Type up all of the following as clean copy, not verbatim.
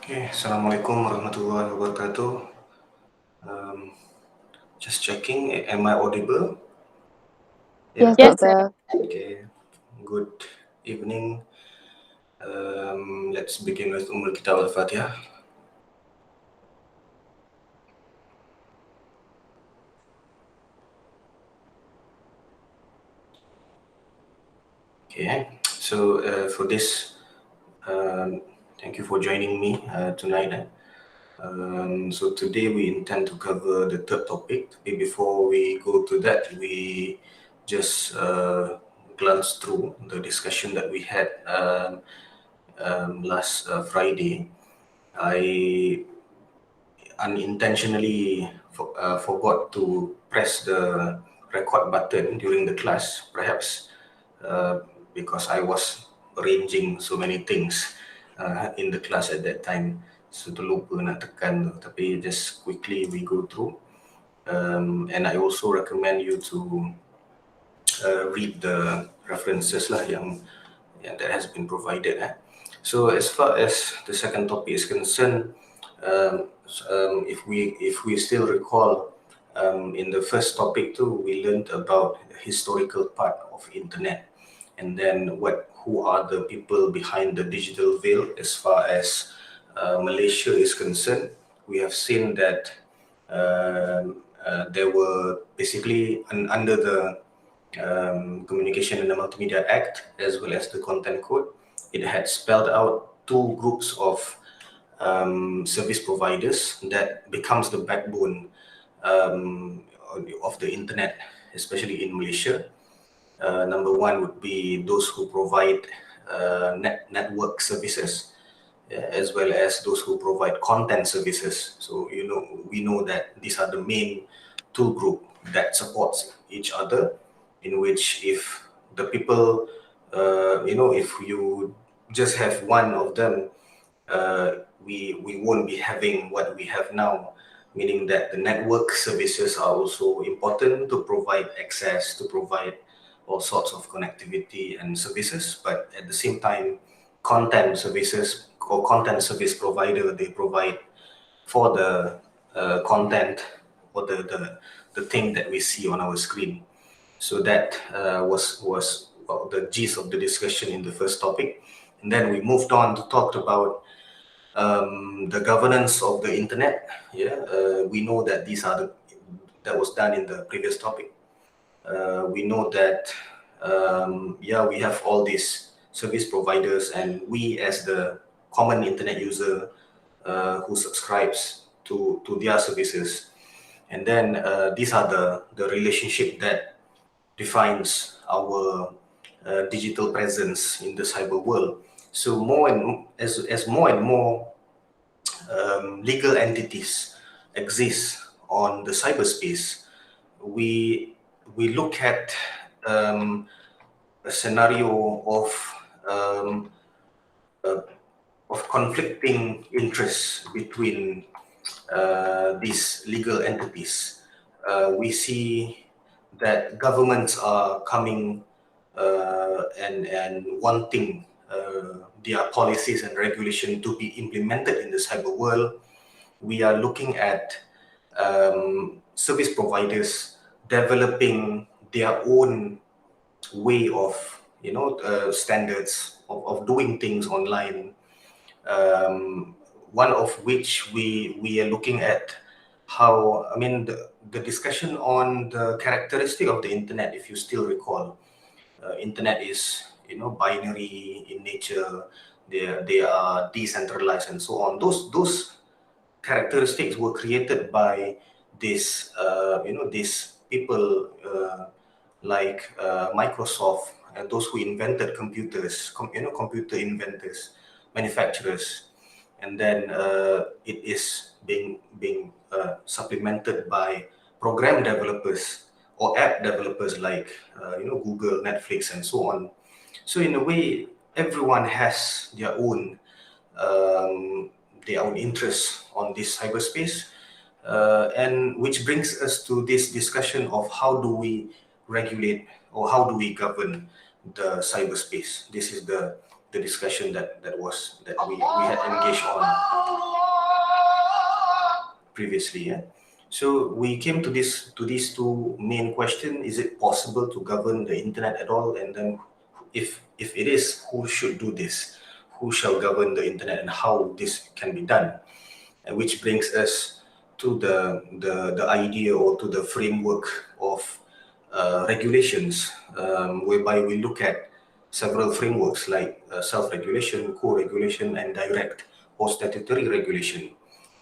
Okay, Assalamualaikum warahmatullahi wabarakatuh. Just checking, am I audible? Yes, Yes, Doctor. Okay, good evening. Let's begin with Kitab Al-Fatihah. Okay, so for this, thank you for joining me tonight. So today we intend to cover the third topic. Before we go to that, we just glance through the discussion that we had last Friday. I unintentionally forgot to press the record button during the class, perhaps because I was arranging so many things in the class at that time. So terlupa nak tekan tu. Tapi just quickly we go through. And I also recommend you to read the references lah yang that has been provided. So as far as the second topic is concerned, if we still recall, in the first topic too, we learned about the historical part of internet, and then who are the people behind the digital veil as far as Malaysia is concerned. We have seen that there were basically under the Communication and the Multimedia Act, as well as the Content Code, it had spelled out two groups of service providers that becomes the backbone of the internet, especially in Malaysia. Number one would be those who provide network services, as well as those who provide content services. So we know that these are the main two group that supports each other, in which if the people, if you just have one of them, we won't be having what we have now, meaning that the network services are also important to provide access, to provide all sorts of connectivity and services, but at the same time, content services or content service provider, they provide for the content or the thing that we see on our screen. So that was the gist of the discussion in the first topic. And then we moved on to talk about the governance of the internet. We know that that was done in the previous topic. We know that we have all these service providers, and we as the common internet user who subscribes to their services. And then these are the relationship that defines our digital presence in the cyber world. So as more and more legal entities exist on the cyberspace, we look at a scenario of conflicting interests between these legal entities. We see that governments are coming and wanting their policies and regulation to be implemented in the cyber world. We are looking at service providers developing their own way of standards of doing things online. One of which we are looking at how, the discussion on the characteristic of the internet, if you still recall. Internet is binary in nature. They are decentralized and so on. Those characteristics were created by these people like Microsoft and those who invented computers, computer inventors, manufacturers, and then it is being supplemented by program developers or app developers like Google, Netflix, and so on. So in a way, everyone has their own interests on this cyberspace, and which brings us to this discussion of how do we regulate or how do we govern the cyberspace. This is the the discussion that we had engaged on previously. Yeah? So we came to these two main questions: is it possible to govern the internet at all? And then, if it is, who should do this? Who shall govern the internet, and how this can be done? And which brings us to the idea, or to the framework of regulations, whereby we look at several frameworks like self-regulation, co-regulation, and direct or statutory regulation.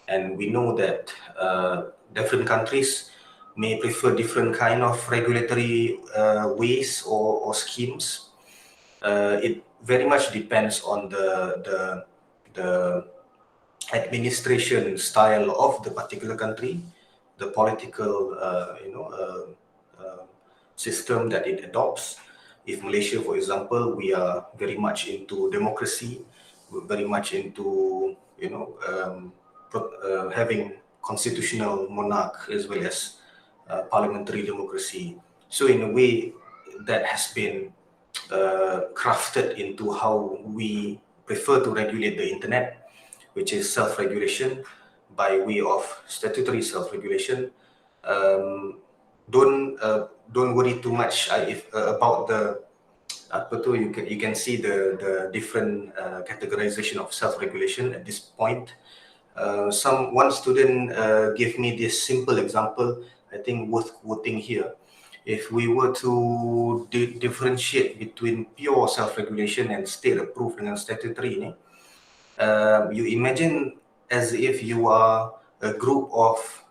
And we know that different countries may prefer different kind of regulatory ways or schemes. It very much depends on the administration style of the particular country, the political system that it adopts. If Malaysia, for example, we are very much into democracy, we're very much into having constitutional monarch as well as parliamentary democracy. So in a way, that has been crafted into how we prefer to regulate the internet, which is self-regulation by way of statutory self-regulation. Don't worry too much about the you can see the different categorization of self-regulation at this point. One student gave me this simple example, I think worth quoting here. If we were to differentiate between pure self-regulation and state-approved and statutory, you imagine as if you are a group of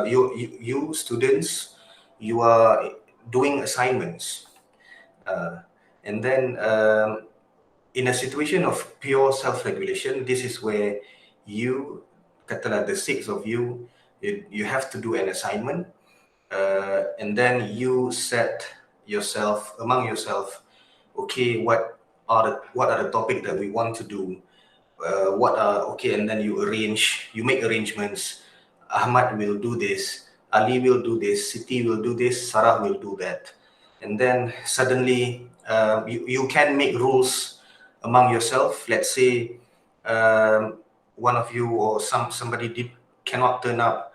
you students, you are doing assignments, and then in a situation of pure self-regulation, this is where you, katalah the six of you, you have to do an assignment, and then you set yourself among yourself, okay, what are the topics that we want to do, and then you make arrangements. Ahmad will do this, Ali will do this, Siti will do this, Sarah will do that. And then suddenly you can make rules among yourself. Let's say one of you or somebody cannot turn up,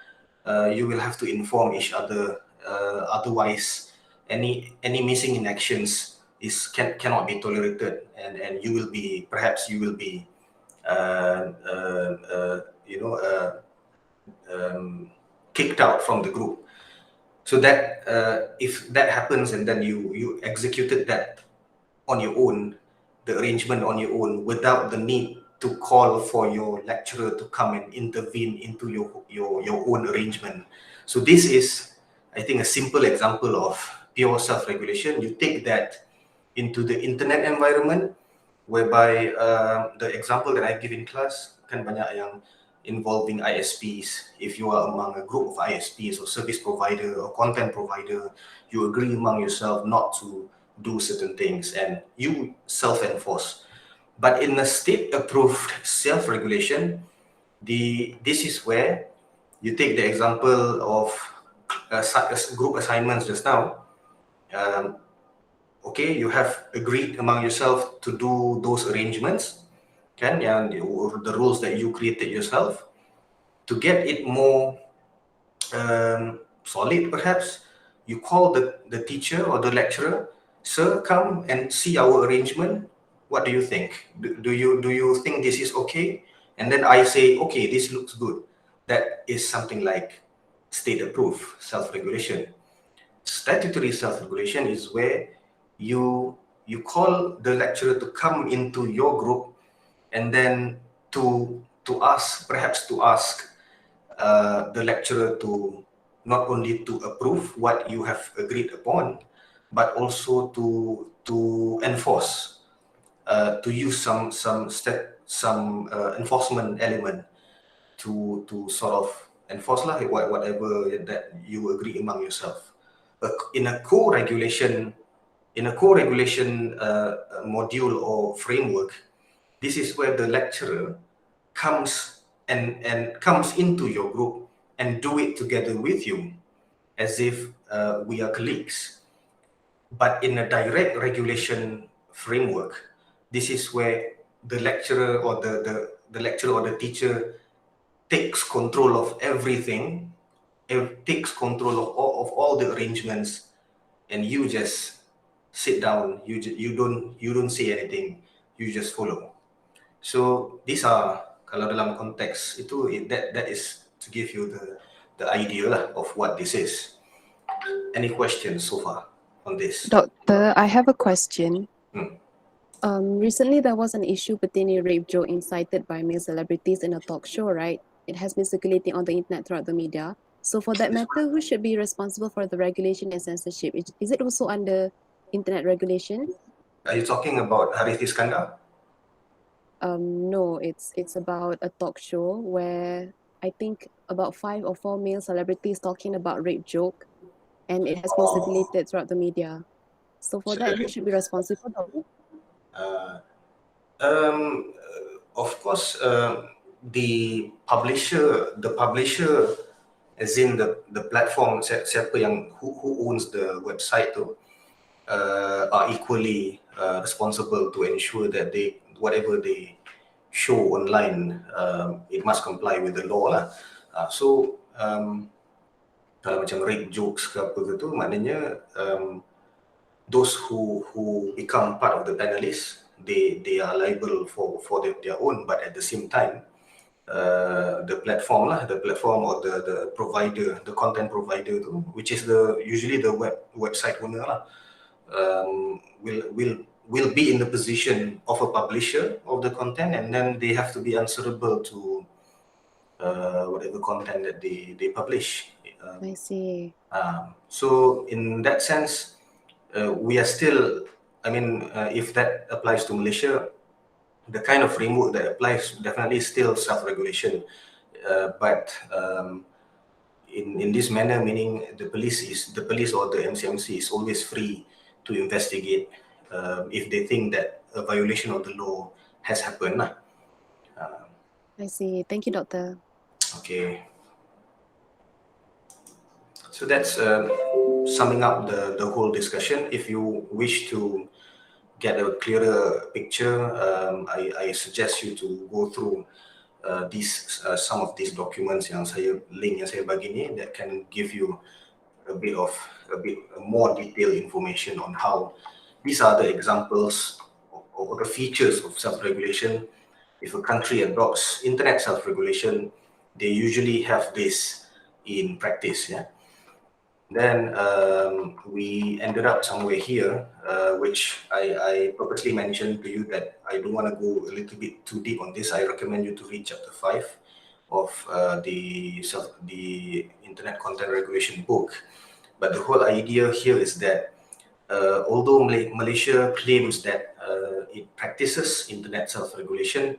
you will have to inform each other. Otherwise, any missing in actions cannot be tolerated, and you will be kicked out from the group. So that if that happens and then you executed that on your own, the arrangement on your own, without the need to call for your lecturer to come and intervene into your own arrangement. So this is, I think, a simple example of pure self-regulation. You take that into the internet environment, whereby the example that I give in class kan banyak yang involving ISPs. If you are among a group of ISPs or service provider or content provider, you agree among yourself not to do certain things and you self-enforce. But in a state-approved self-regulation, this is where you take the example of group assignments just now. Okay, you have agreed among yourself to do those arrangements, or the rules that you created yourself. To get it more solid, perhaps, you call the teacher or the lecturer, sir, come and see our arrangement. What do you think? Do you think this is okay? And then I say, okay, this looks good. That is something like state-approved self-regulation. Statutory self-regulation is where you call the lecturer to come into your group, and then to ask the lecturer to not only to approve what you have agreed upon, but also to enforce, to use some enforcement element to sort of enforce whatever that you agree among yourself. In a co-regulation module or framework, this is where the lecturer comes comes into your group and do it together with you, as if we are colleagues. But in a direct regulation framework, this is where the lecturer or the lecturer or the teacher takes control of everything, takes control of all the arrangements, and you just sit down. You don't say anything. You just follow. So these are, kalau dalam konteks itu, that is to give you the idea lah of what this is. Any questions so far on this? Doctor, I have a question. Hmm. Recently there was an issue pertaining rape joke incited by male celebrities in a talk show, right? It has been circulating on the internet throughout the media. So for that matter, who should be responsible for the regulation and censorship? Is it also under internet regulation? Are you talking about Harith Iskandar? No, it's about a talk show where I think about 5 or 4 male celebrities talking about rape joke, and it has been circulated throughout the media. So for that, who should be responsible? Of course, the publisher, as in the platform, siapa yang who owns the website tu, are equally responsible to ensure that whatever they show online, it must comply with the law lah. So kalau macam rape jokes ke apa ke tu, maknanya those who become part of the panelists, they are liable for their own, but at the same time, the platform or the provider, the content provider tu, which is usually the website owner lah, will be in the position of a publisher of the content, and then they have to be answerable to whatever content that they publish. I see. So in that sense, we are still, if that applies to Malaysia, the kind of framework that applies definitely still self-regulation, but in this manner, meaning the police or the MCMC is always free to investigate if they think that a violation of the law has happened. I see. Thank you, Doctor. Okay. So that's summing up the whole discussion. If you wish to get a clearer picture, I suggest you to go through some of these documents yang saya bagi ni, that can give you a bit more detailed information on how these are the examples or the features of self-regulation. If a country adopts internet self-regulation, they usually have this in practice. Yeah. Then we ended up somewhere here, which I purposely mentioned to you that I don't want to go a little bit too deep on this. I recommend you to read chapter 5 of the Internet Content Regulation book. But the whole idea here is that although Malaysia claims that it practices internet self-regulation,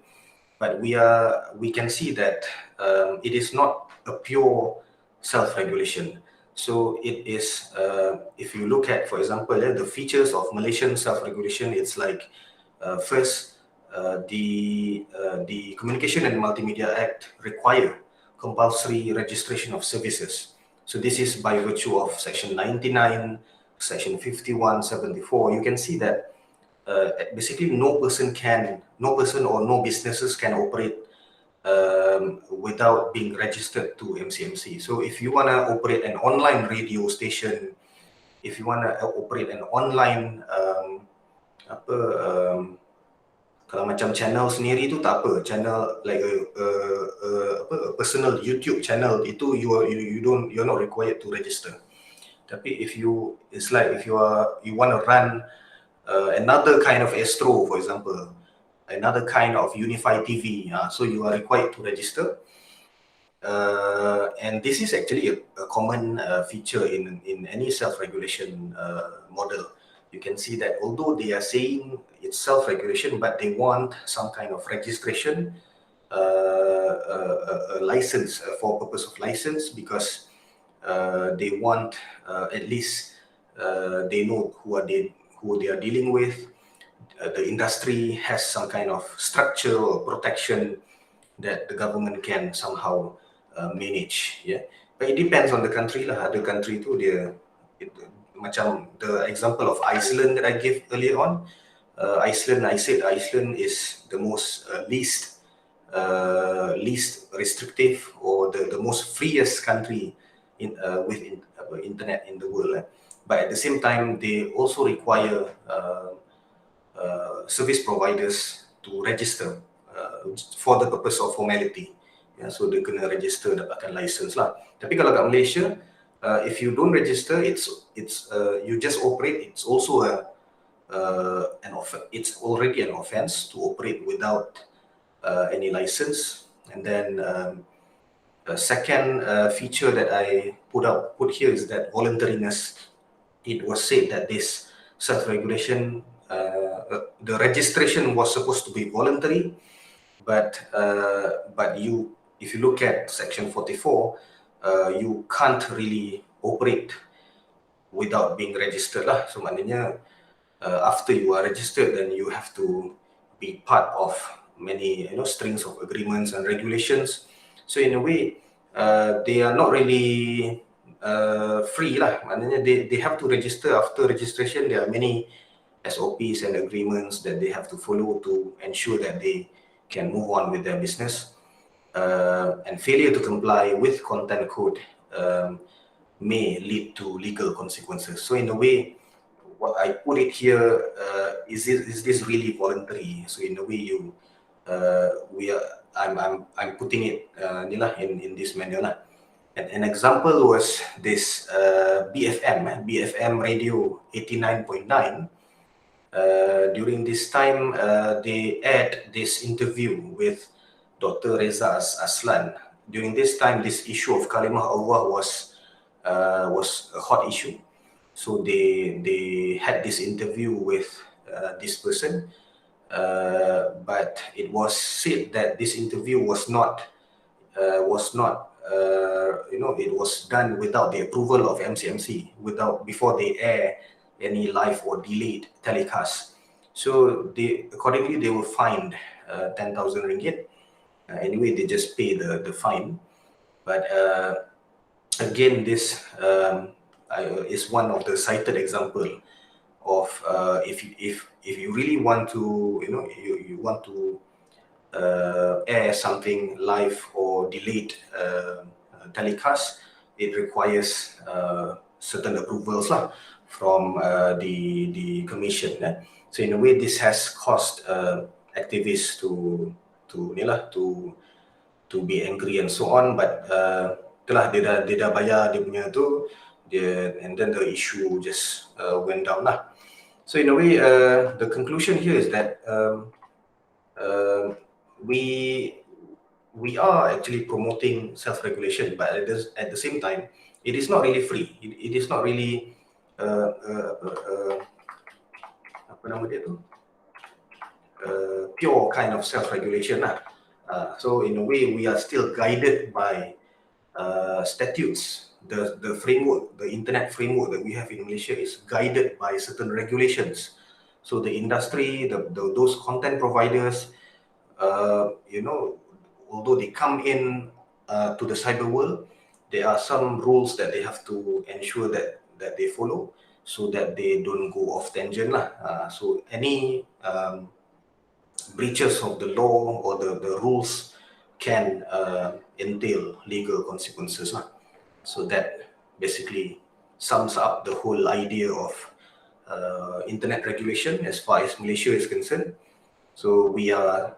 but we can see that it is not a pure self-regulation. So it is, if you look at, for example, the features of Malaysian self-regulation, it's like first, the Communication and Multimedia Act require compulsory registration of services. So this is by virtue of Section 99, Section 51, 74. You can see that basically no person or no businesses can operate without being registered to MCMC. So if you want to operate an online radio station, if you want to operate an online kalau macam channel sendiri tu tak apa, channel like a personal YouTube channel itu you're not required to register. Tapi if you want to run another kind of Astro, for example, another kind of Unified TV, so you are required to register. And this is actually a common feature in any self-regulation model. You can see that although they are saying it's self-regulation, but they want some kind of registration, a license for purpose of license, because they want at least they know who they are dealing with. The industry has some kind of structure or protection that the government can somehow manage. Yeah, but it depends on the country lah. Ada country tu macam the example of Iceland that I gave earlier on. Iceland, I said Iceland is the most least restrictive or the most freest country with internet in the world. But at the same time, they also require service providers to register for the purpose of formality. So they kena register, dapatkan license lah. Tapi kalau kat Malaysia, if you don't register, you just operate. It's also it's already an offense to operate without any license. And then the second feature that I put here is that voluntariness. It was said that this self-regulation, the registration was supposed to be voluntary, but if you look at section 44, you can't really operate without being registered lah. So maknanya after you are registered, then you have to be part of many strings of agreements and regulations. So in a way, they are not really free lah. Maknanya they have to register. After registration, there are many SOPs and agreements that they have to follow to ensure that they can move on with their business. And failure to comply with content code may lead to legal consequences. So in a way, what I put it here, is this really voluntary? So in a way, I'm putting it in this manner lah. An example was this BFM Radio 89.9. During this time, they aired this interview with Dr. Reza Aslan. During this time, this issue of Kalimah Allah was a hot issue. So they had this interview with this person, but it was said that this interview was not it was done without the approval of MCMC, before they air any live or delayed telecast. So accordingly they were fined 10,000 ringgit. Anyway, they just pay the fine. But again, this is one of the cited example of if you really want to you want to air something live or delayed telecast, it requires certain approvals lah from the commission. So in a way, this has caused activists to be angry and so on. But itulah dia dah bayar dia punya tu, and then the issue just went down lah. So in a way, the conclusion here is that we are actually promoting self-regulation, but at the same time, it is not really free. It is not really apa nama dia tu? Pure kind of self-regulation lah. So in a way, we are still guided by statutes. The framework, the internet framework that we have in Malaysia is guided by certain regulations. So the industry, those content providers, although they come in to the cyber world, there are some rules that they have to ensure that they follow, so that they don't go off tangent lah. So any breaches of the law or the rules can entail legal consequences lah. So that basically sums up the whole idea of internet regulation as far as Malaysia is concerned. So we are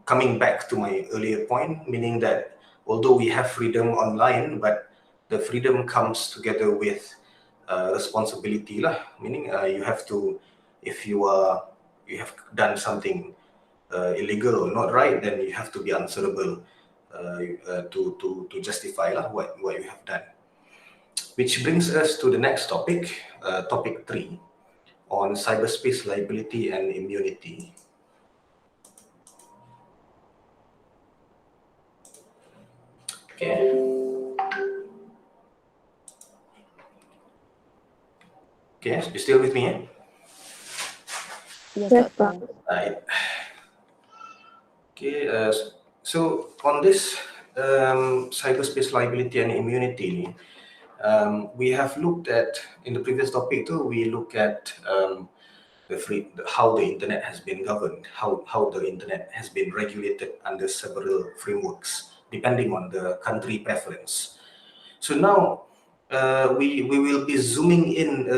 coming back to my earlier point, meaning that although we have freedom online, but the freedom comes together with responsibility lah. Meaning you have to, if you have done something illegal or not right, then you have to be answerable to justify lah what you have done. Which brings us to the next topic, topic 3, on cyberspace liability and immunity. Okay. Okay, you still with me? Yes, Doctor. Right. Okay, so on this cyberspace liability and immunity, we have looked at, in the previous topic too, we look at how the internet has been governed, how the internet has been regulated under several frameworks, depending on the country preference. So now we will be zooming in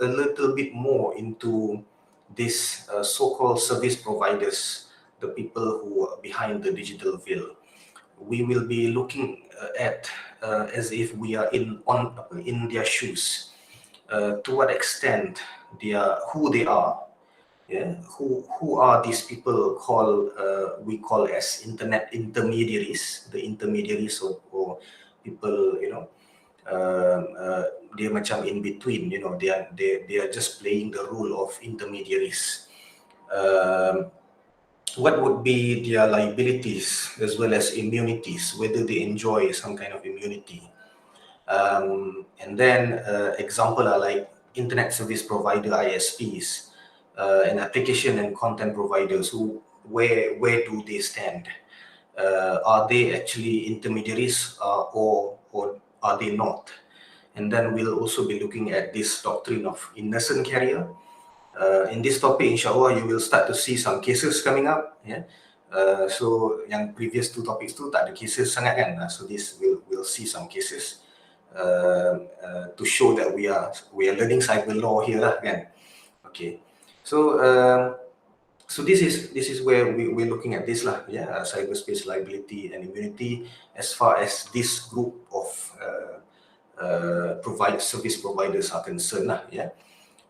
a little bit more into this so-called service providers, the people who are behind the digital veil. We will be looking at as if we are in their shoes. To what extent who they are, yeah, who are these people we call as internet intermediaries, the intermediaries or people, dia macam in between, they are just playing the role of intermediaries. What would be their liabilities as well as immunities, whether they enjoy some kind of immunity. And then example are like internet service provider, ISPs, and application and content providers. Where do they stand? Are they actually intermediaries or are they not? And then we'll also be looking at this doctrine of innocent carrier. In this topic, inshallah, you will start to see some cases coming up. Yeah. So yang previous two topics tu tak ada cases sangat kan. So this we'll see some cases to show that we are learning cyber law here lah kan. Okay. So this is where we're looking at this lah. Yeah, cyberspace liability and immunity as far as this group of service providers are concerned lah. Yeah.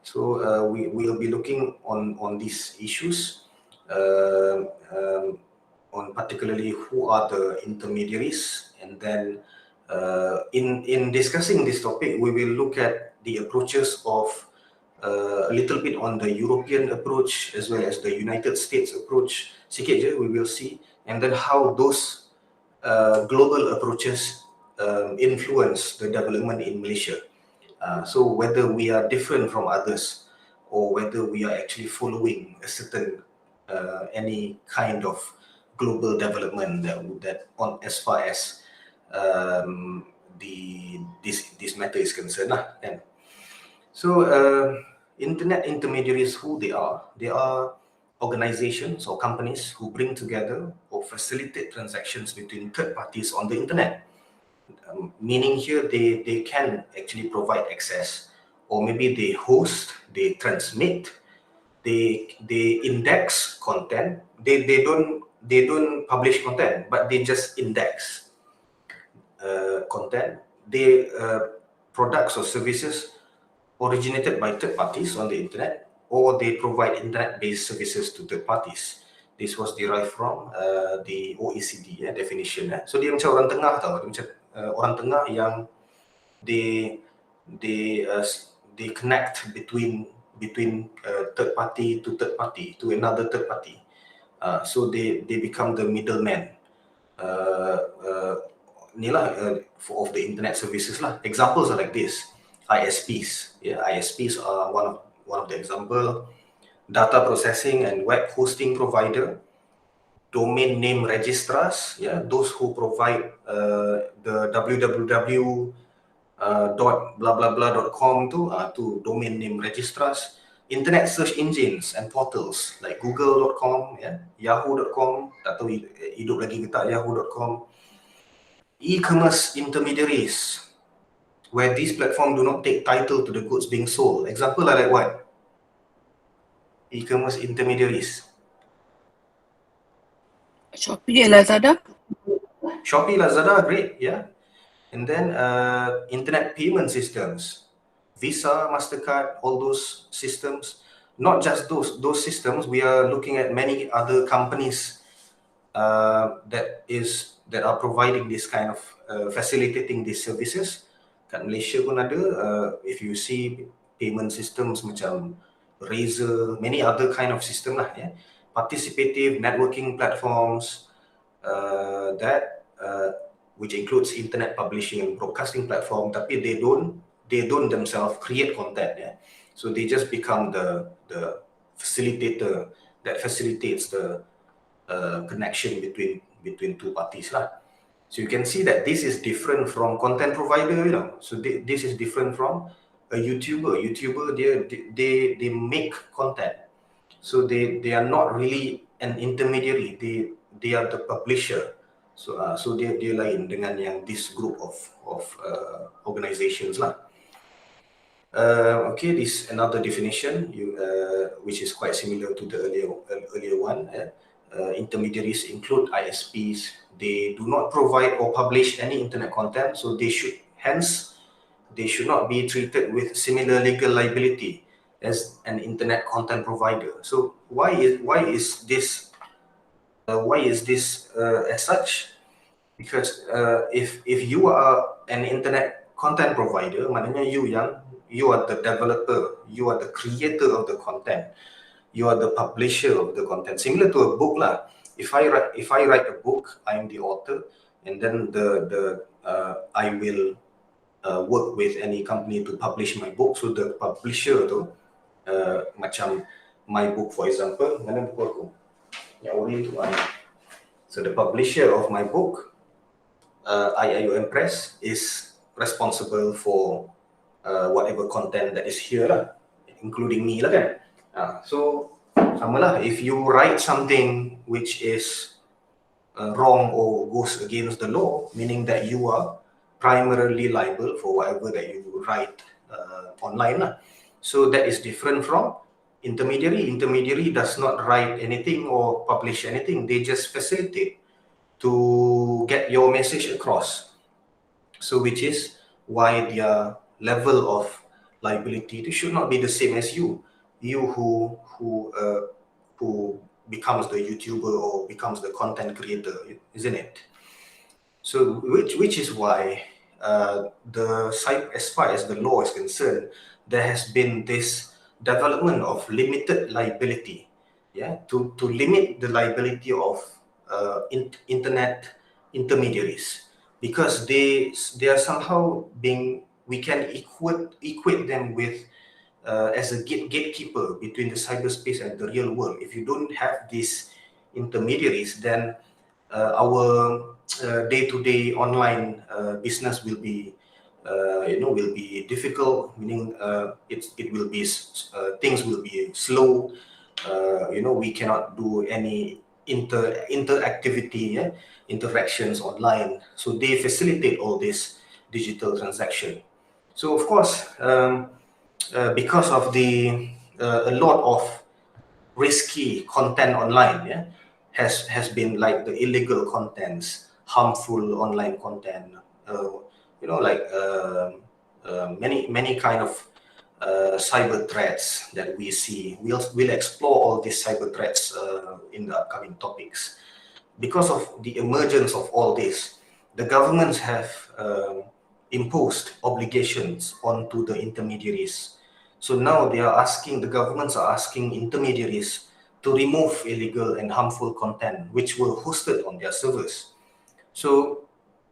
So we will be looking on these issues, on particularly who are the intermediaries, and then in discussing this topic, we will look at the approaches of a little bit on the European approach as well as the United States approach. Sikit je, we will see, and then how those global approaches influence the development in Malaysia. So whether we are different from others or whether we are actually following a certain any kind of global development that on as far as this matter is concerned lah, kan? So internet intermediaries, who they are organizations or companies who bring together or facilitate transactions between third parties on the internet. Meaning here they can actually provide access, or maybe they host, they transmit, they index content. They don't publish content, but they just index content. They products or services originated by third parties on the internet, or they provide internet-based services to third parties. This was derived from the OECD definition. So dia macam orang tengah tau, dia macam orang tengah yang they connect between third party to third party to another third party. So they become the middleman. Of the internet services lah. Examples are like this: ISPs. Yeah, ISPs are one of the example. Data processing and web hosting provider, domain name registrars, yeah, those who provide the www .blah.com to domain name registrars, internet search engines and portals like google.com, yeah, yahoo.com, tak tahu hidup lagi ke tak yahoo.com, e-commerce intermediaries, where these platforms do not take title to the goods being sold. Example like what? E-commerce intermediaries. Shopee and Lazada. Shopee, Lazada, great, yeah. And then internet payment systems, Visa, MasterCard, all those systems. Not just those systems, we are looking at many other companies that are providing this kind of facilitating these services. Kat Malaysia pun ada, if you see payment systems macam Razer, many other kind of system lah, yeah. Participative networking platforms which includes internet publishing and broadcasting platform, tapi they don't themselves create content, yeah. So they just become the facilitator that facilitates the connection between two parties lah. So you can see that this is different from content provider, So this is different from a YouTuber. They make content, So they are not really an intermediary. They are the publisher. So dia lain dengan yang this group of organizations lah. Okay, this another definition which is quite similar to the earlier one. Intermediaries include ISPs. They do not provide or publish any internet content, so they should not be treated with similar legal liability as an internet content provider. So why is this as such? Because if you are an internet content provider, maknanya you are the developer, you are the creator of the content, you are the publisher of the content. Similar to a book lah. If I write a book, I am the author, and then I will work with any company to publish my book. So the publisher tu macam my book, for example, mana buku aku? Yang ori tu. So the publisher of my book, IIUM Press, is responsible for whatever content that is here lah, including me lah kan. So sama lah, if you write something which is wrong or goes against the law, meaning that you are primarily liable for whatever that you write online lah. So that is different from intermediary. Intermediary does not write anything or publish anything. They just facilitate to get your message across. So which is why their level of liability should not be the same as you who becomes the YouTuber or becomes the content creator, isn't it? So which is why as far as the law is concerned, there has been this development of limited liability, to limit the liability of internet intermediaries, because they are somehow we can equate them with as a gatekeeper between the cyberspace and the real world. If you don't have these intermediaries, then our day-to-day online business will be difficult, meaning it will be things will be slow. We cannot do any interactivity, interactions online. So they facilitate all this digital transaction. So of course, because of a lot of risky content online, has been like the illegal contents, harmful online content, many kind of cyber threats that we see. We'll explore all these cyber threats in the upcoming topics. Because of the emergence of all this, the governments have imposed obligations onto the intermediaries. So now the governments are asking intermediaries to remove illegal and harmful content which were hosted on their servers. So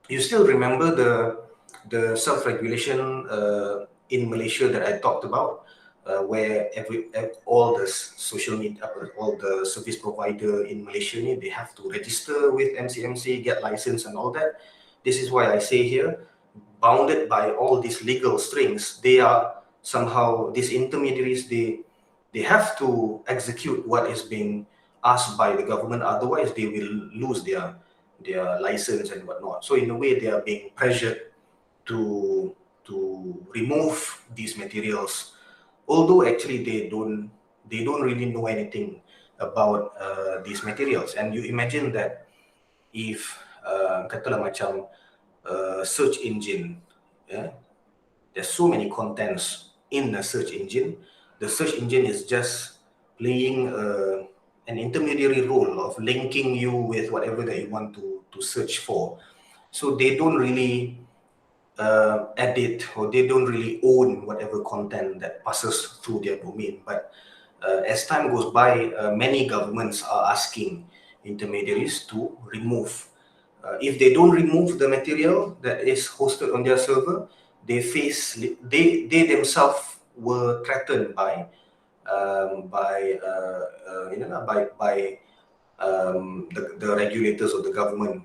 you still remember the self-regulation in Malaysia that I talked about, where all the social media, all the service provider in Malaysia, they have to register with MCMC, get license and all that. This is why I say here, bounded by all these legal strings, they are somehow, these intermediaries, they have to execute what is being asked by the government, otherwise they will lose their license and whatnot. So in a way, they are being pressured to remove these materials, although actually they don't really know anything about these materials. And you imagine that if katalah macam search engine, there's so many contents in the search engine. The search engine is just playing an intermediary role of linking you with whatever that you want to search for. So they don't really edit, or they don't really own whatever content that passes through their domain. But as time goes by, many governments are asking intermediaries to remove. If they don't remove the material that is hosted on their server, they themselves were threatened by the regulators of the government.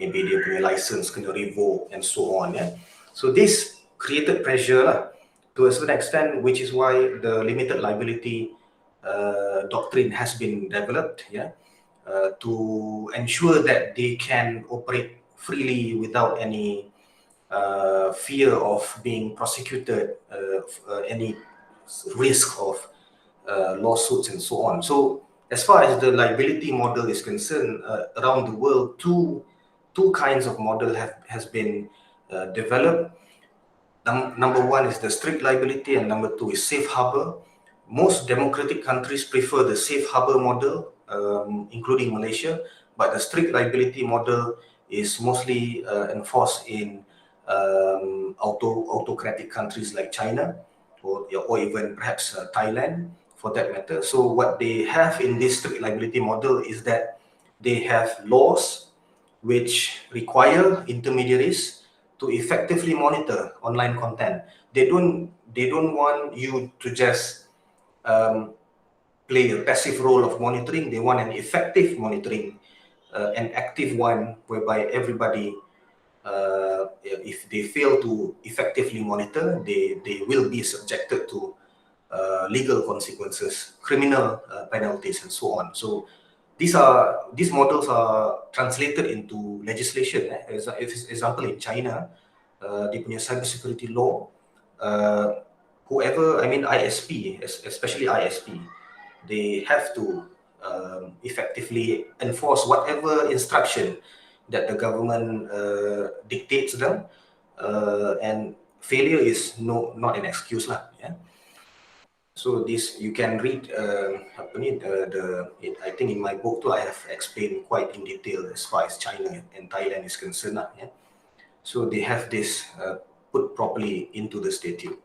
Maybe their license kena revoke and so on. So this created pressure lah to a certain extent, which is why the limited liability doctrine has been developed, to ensure that they can operate freely without any fear of being prosecuted, any risk of lawsuits and so on. So as far as the liability model is concerned, around the world, two kinds of model has been developed. Number one is the strict liability, and number two is safe harbor. Most democratic countries prefer the safe harbor model, including Malaysia, but the strict liability model is mostly enforced in autocratic countries like China, or even perhaps Thailand for that matter. So what they have in this strict liability model is that they have laws which require intermediaries to effectively monitor online content. They don't want you to just play a passive role of monitoring. They want an effective monitoring, an active one, whereby everybody, if they fail to effectively monitor, they will be subjected to legal consequences, criminal penalties, and so on. So these models are translated into legislation. As example, in China, dia punya cybersecurity law, ISP, especially ISP, they have to effectively enforce whatever instruction that the government dictates them, and failure is not an excuse lah. So this you can read. I think in my book too, I have explained quite in detail as far as China and Thailand is concerned. So they have this put properly into the statute.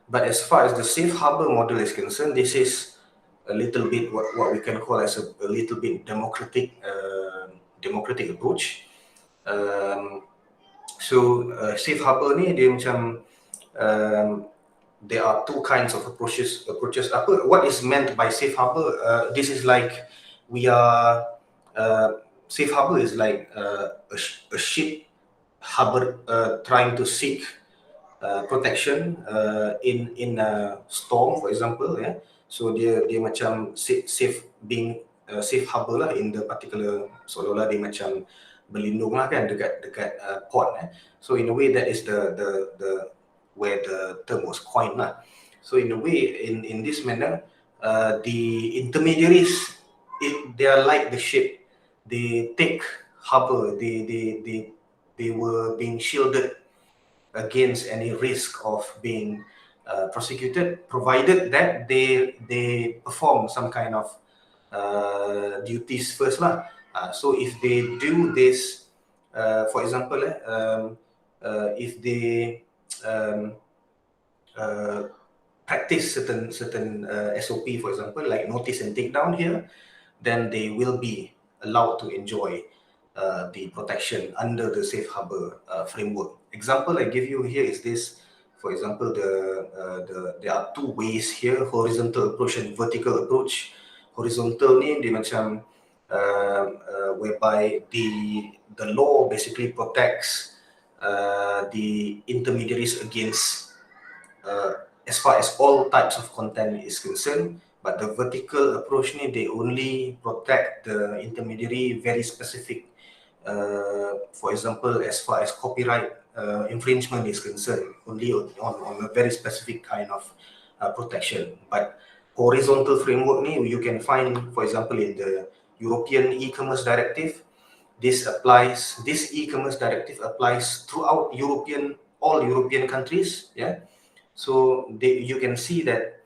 But as far as the safe harbor model is concerned, this is a little bit what we can call as a little bit democratic approach. Safe harbor ni dia macam there are two kinds of approaches. What is meant by safe harbor? This is like safe harbor is like a ship harbor trying to seek protection in a storm, for example. So dia macam safe harbor lah in the particular, seolah-olah dia macam berlindung lah kan dekat port. So in a way that is the where the term was coined lah. So in a way, in this manner, the intermediaries, they are like the ship. They take harbor. They were being shielded against any risk of being prosecuted, provided that they perform some kind of duties first lah. So if they do this, for example, if they practice certain SOP, for example, like notice and take down here, then they will be allowed to enjoy the protection under the safe harbor framework. Example I give you here is this. For example, there are two ways here: horizontal approach and vertical approach. Horizontal ni dia macam whereby the law basically protects the intermediaries against as far as all types of content is concerned. But the vertical approach ni, they only protect the intermediary very specific. For example, as far as copyright infringement is concerned, only on a very specific kind of protection. But horizontal framework ni, you can find, for example, in the European e-commerce directive. This e-commerce directive applies throughout all European countries. So you can see that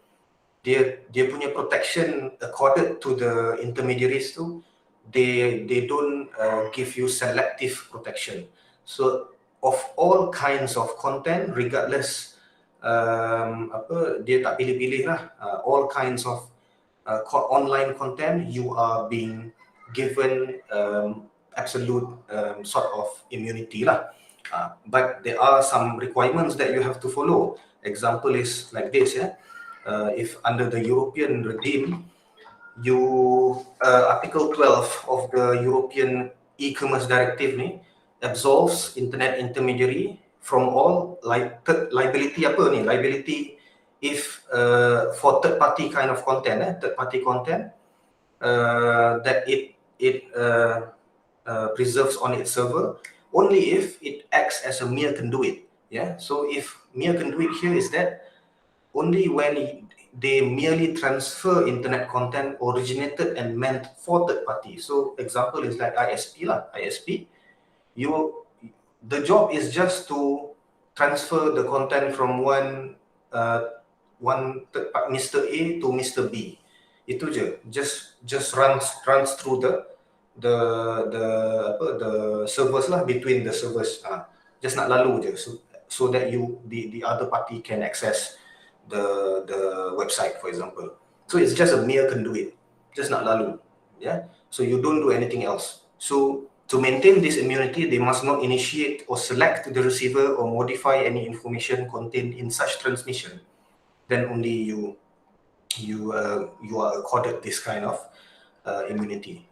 dia punya protection accorded to the intermediaries too, they don't give you selective protection. So of all kinds of content, regardless dia tak pilih-pilih lah, all kinds of online content, you are being given absolute sort of immunity lah. But there are some requirements that you have to follow. Example is like this. If under the European regime, Article 12 of the European e-commerce directive ni absolves internet intermediary from all liability if for third-party kind of content, that it preserves on its server only if it acts as a mere conduit. Yeah. So if mere conduit here is that only when they merely transfer internet content originated and meant for third party. So example is like ISP lah. ISP, the job is just to transfer the content from one Mr. A to Mr. B. Itu je. Just runs through the servers lah, between the servers. Just nak lalu je, so that the other party can access the website, for example. So it's just a mere conduit, just nak lalu. Yeah. So you don't do anything else. So to maintain this immunity, they must not initiate or select the receiver or modify any information contained in such transmission. Then only you are accorded this kind of immunity.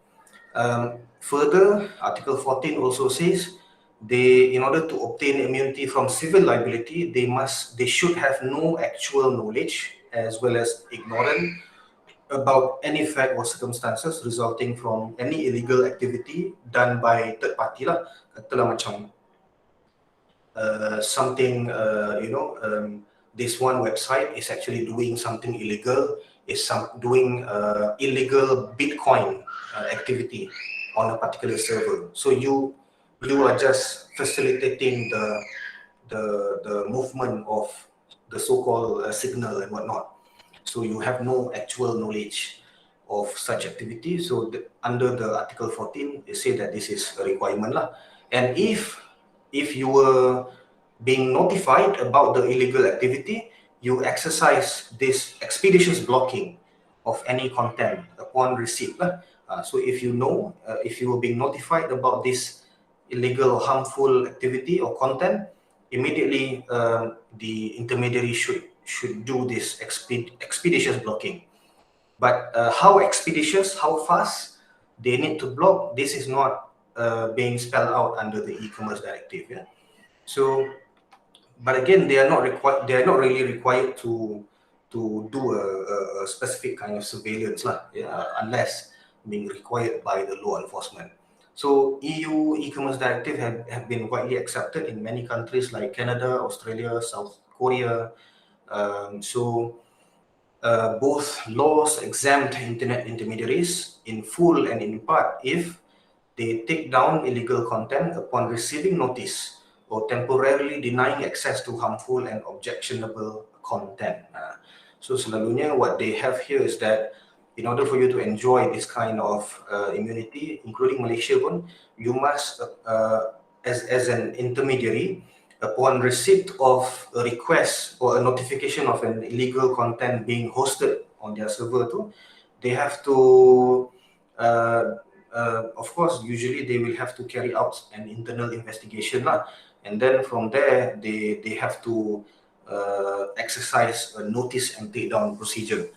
Further, Article 14 also says in order to obtain immunity from civil liability, they should have no actual knowledge as well as ignorant about any fact or circumstances resulting from any illegal activity done by third party lah. Katalah macam something, this one website is actually doing something illegal, doing illegal Bitcoin activity on a particular server. So you are just facilitating the movement of the so-called signal and whatnot. So you have no actual knowledge of such activity. So under the Article 14, they say that this is a requirement lah. And if you were being notified about the illegal activity, you exercise this expeditious blocking of any content upon receipt lah. So if you know, if you were being notified about this illegal or harmful activity or content, immediately the intermediary should do this expeditious blocking. But how expeditious, how fast they need to block, this is not being spelled out under the e-commerce directive. Yeah. So, but again, they are not really required to do a specific kind of surveillance lah, yeah, unless being required by the law enforcement. So EU e-commerce directive have been widely accepted in many countries like Canada, Australia, South Korea. Both laws exempt internet intermediaries in full and in part if they take down illegal content upon receiving notice or temporarily denying access to harmful and objectionable content. So selalunya what they have here is that in order for you to enjoy this kind of immunity, including Malaysia pun, you must, as an intermediary, upon receipt of a request or a notification of an illegal content being hosted on their server too, they have to, of course, usually they will have to carry out an internal investigation lah. And then from there, they have to exercise a notice and take down procedure.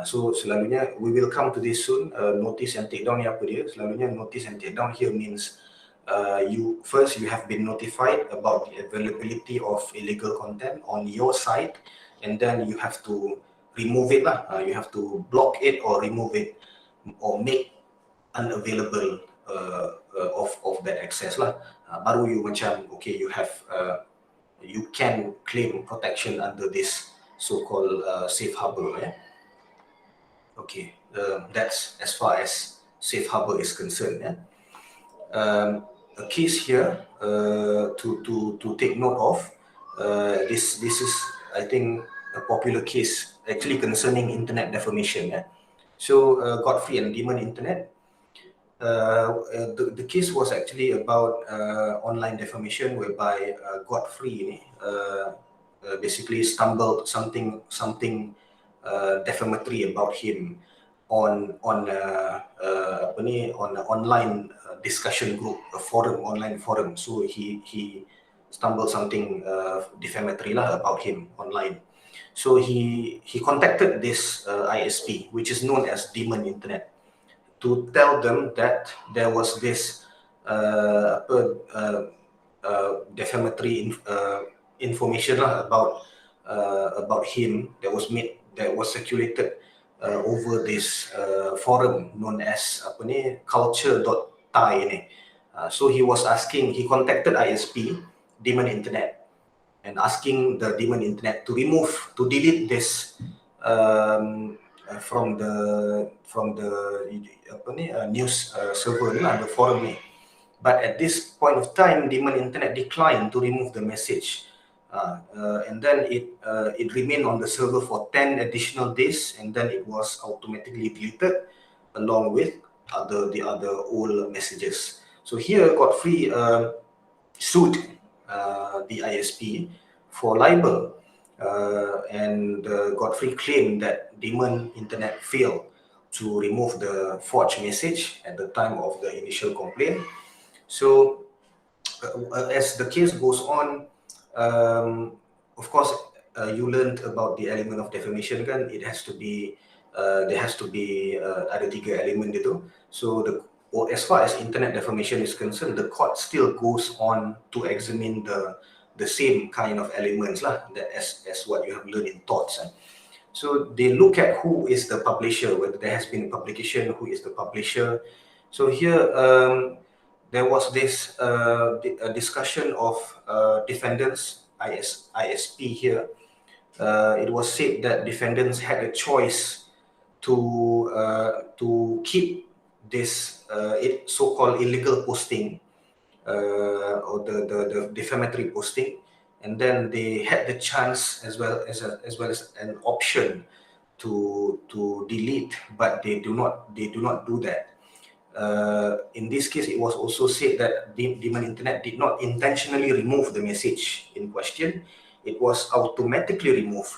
So selalunya, we will come to this soon, notice and take down ni apa dia. Selalunya notice and take down here means you have been notified about the availability of illegal content on your site, and then you have to remove it lah. You have to block it or remove it or make unavailable of that access lah. Baru you macam okay, you can claim protection under this so-called safe harbor. Yeah? Okay, that's as far as safe harbor is concerned. Yeah? A case here to take note of. This is, I think, a popular case actually concerning internet defamation. Yeah? So Godfrey and Demon Internet. The case was actually about online defamation, whereby Godfrey basically stumbled something defamatory about him on an online discussion group, online forum. So he stumbled something defamatory lah about him online. So he contacted this ISP, which is known as Demon Internet, to tell them that there was this defamatory information lah about about him that was circulated over this forum known as culture.thai ni. So he contacted ISP, Demon Internet, and asking the Demon Internet to delete this from the news server ni lah, the forum ni. But at this point of time, Demon Internet declined to remove the message. And then it remained on the server for 10 additional days, and then it was automatically deleted along with the other old messages. So here Godfrey sued the ISP for libel, and Godfrey claimed that Demon Internet failed to remove the forged message at the time of the initial complaint. So as the case goes on, of course, you learned about the element of defamation kan. It has to be there has to be ada 3 elemen itu. So as far as internet defamation is concerned, the court still goes on to examine the same kind of elements lah, that as what you have learned in torts. So they look at who is the publisher, whether there has been a publication, who is the publisher. So here there was this discussion of defendants, ISP here. It was said that defendants had a choice to keep this so-called illegal posting or the defamatory posting, and then they had the chance as well as an option to delete, but they do not do that. In this case, it was also said that Demon Internet did not intentionally remove the message in question. It was automatically removed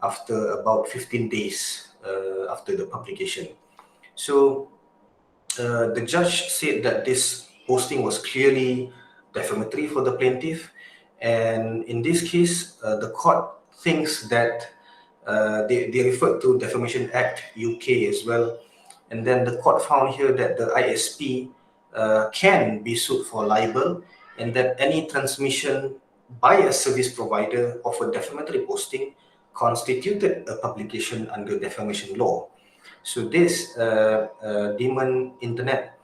after about 15 days after the publication. So the judge said that this posting was clearly defamatory for the plaintiff, and in this case, the court thinks that they referred to Defamation Act UK as well. And then the court found here that the ISP can be sued for libel, and that any transmission by a service provider of a defamatory posting constituted a publication under defamation law. So this Demon Internet,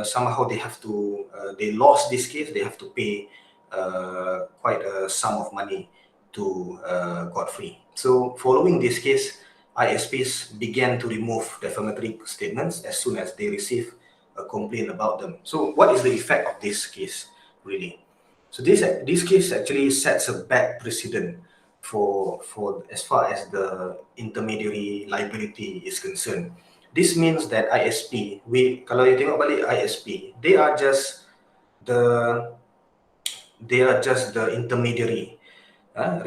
somehow they lost this case. They have to pay quite a sum of money to Godfrey. So following this case, ISPs began to remove defamatory statements as soon as they receive a complaint about them. So what is the effect of this case, really? So this case actually sets a bad precedent for as far as the intermediary liability is concerned. This means that ISP, kalau you tengok balik ISP, they are just the intermediary.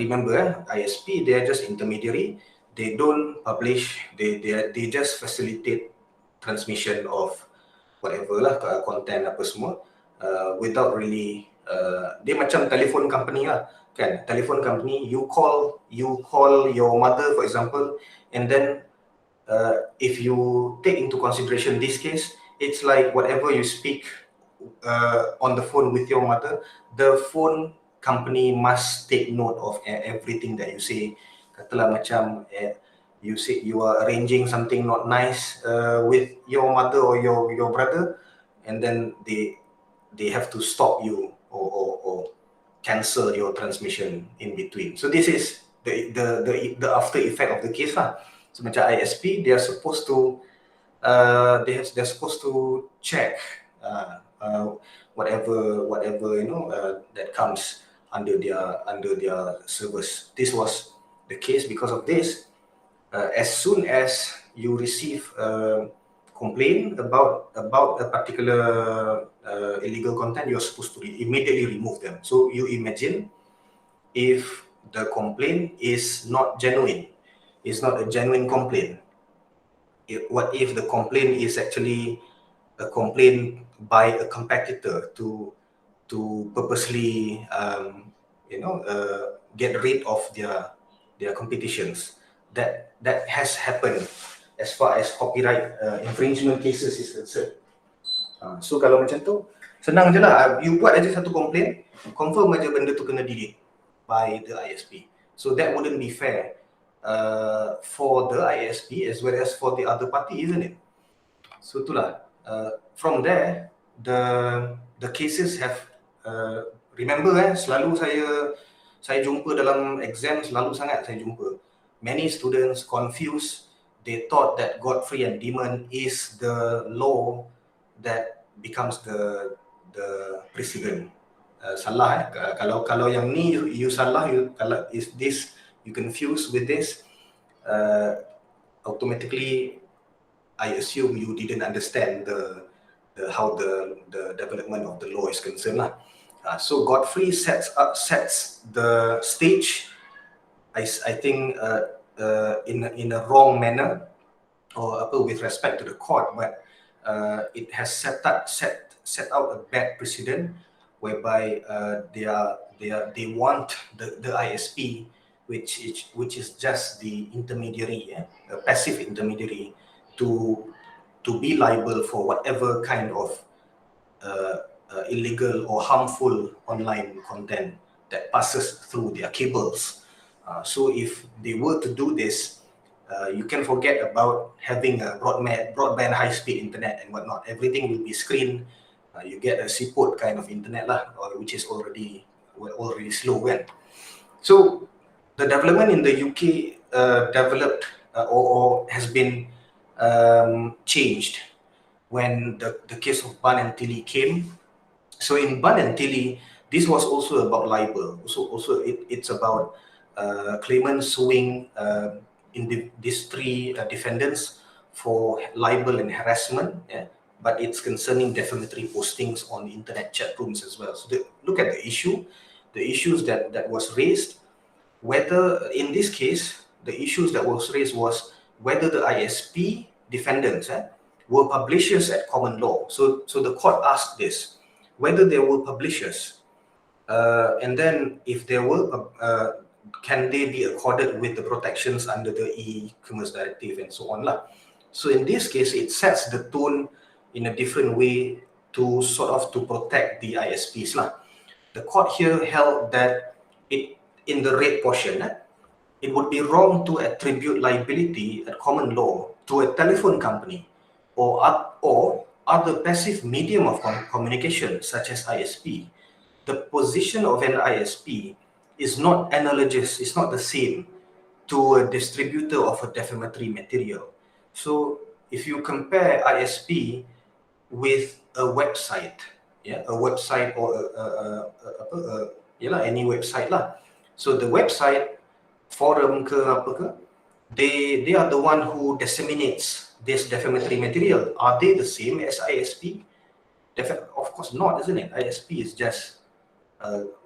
Remember, ISP, they are just intermediary. They don't publish, they just facilitate transmission of whatever lah, content apa semua, without really dia macam telephone company lah kan. Telephone company, you call your mother, for example, and then if you take into consideration this case, it's like whatever you speak on the phone with your mother, the phone company must take note of everything that you say. Katalah macam you say you are arranging something not nice with your mother or your brother, and then they have to stop you or cancel your transmission in between. So this is the after effect of the case lah. So macam ISP, they are supposed to they're supposed to check whatever that comes under their service. This was the case because of this. As soon as you receive a complaint about a particular illegal content, you're supposed to immediately remove them. So you imagine if the complaint is not genuine, it's not a genuine complaint. What if the complaint is actually a complaint by a competitor to purposely get rid of their competitions? That has happened as far as copyright infringement cases is concerned. So kalau macam tu, senang je lah. You buat aja satu komplain, confirm aja benda tu kena delete by the ISP. So that wouldn't be fair for the ISP as well as for the other party, isn't it? So itulah. From there, the cases have remember selalu saya jumpa dalam exam, selalu sangat saya jumpa many students confused. They thought that Godfrey and Demon is the law that becomes the precedent. Salah kalau yang ni you salah, kalau is this you confused with this, automatically I assume you didn't understand how the development of the law is concerned lah. So Godfrey sets the stage, I think, in a wrong manner, or with respect to the court, but it has set out a bad precedent whereby they want the ISP, which is just the intermediary, a passive intermediary, to be liable for whatever kind of illegal or harmful online content that passes through their cables. So if they were to do this, you can forget about having a broadband high-speed internet and whatnot. Everything will be screened. You get a seaport kind of internet lah, which is already slow. So the development in the UK developed or has been changed when the case of Bun and Tilly came. So in Bun and Tilly, this was also about libel. Also it's about claimants suing these three defendants for libel and harassment, but it's concerning defamatory postings on internet chat rooms as well. So look at the issues that was raised. Whether in this case, the issues that was raised was whether the ISP defendants were publishers at common law. So the court asked this, whether they were publishers, and then if they were, can they be accorded with the protections under the e-commerce directive and so on lah. So in this case, it sets the tone in a different way to sort of to protect the ISPs lah. The court here held that in the red portion, it would be wrong to attribute liability at common law to a telephone company or other passive medium of communication such as ISP. The position of an ISP is not analogous, it's not the same to a distributor of a defamatory material. So if you compare ISP with a website, a website or any website lah. So the website, forum ke apa ke, they are the one who disseminates this defamatory material. Are they the same as ISP? Of course not, isn't it? ISP is just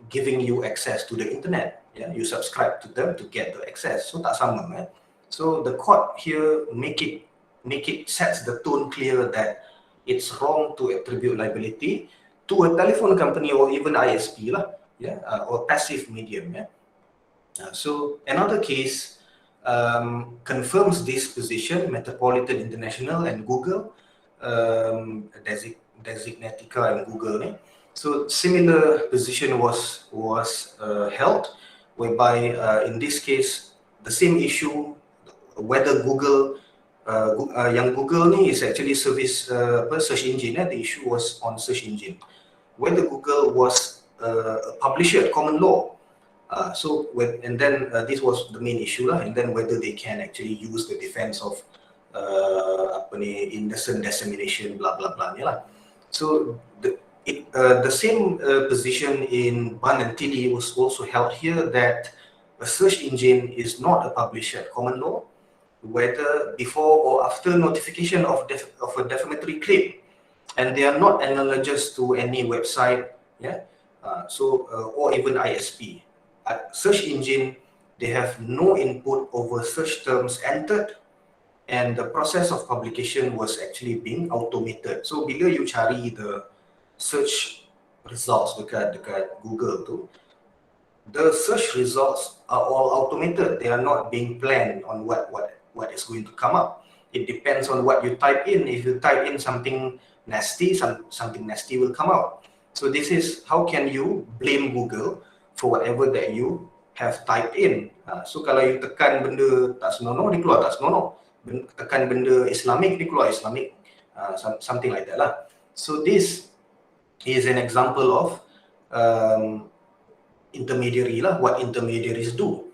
giving you access to the internet. You subscribe to them to get the access. So tak sama. So the court here make it sets the tone clear that it's wrong to attribute liability to a telephone company or even ISP lah, or passive medium. So another case confirms this position, Metropolitan International and Google, Designatica and Google. So similar position was held, whereby in this case the same issue, whether Google, yang Google ni is actually service search engine. The issue was on search engine, whether Google was a publisher at common law. This was the main issue lah, and then whether they can actually use the defense of indecent dissemination, blah blah blah ni lah. So the same position in Bun and Tilly was also held here, that a search engine is not a publisher at common law, whether before or after notification of a defamatory claim, and they are not analogous to any website, or even ISP. Search engine, they have no input over search terms entered, and the process of publication was actually being automated. So bila you cari the search results dekat Google tu, the search results are all automated. They are not being planned on what is going to come up. It depends on what you type in. If you type in something nasty, something nasty will come out. So this is, how can you blame Google for whatever that you have typed in. So kalau you tekan benda tak senonoh, dia keluar tak senonoh. Tekan benda Islamic, dia keluar Islamic. Something like that lah. So this is an example of intermediary lah. What intermediaries do,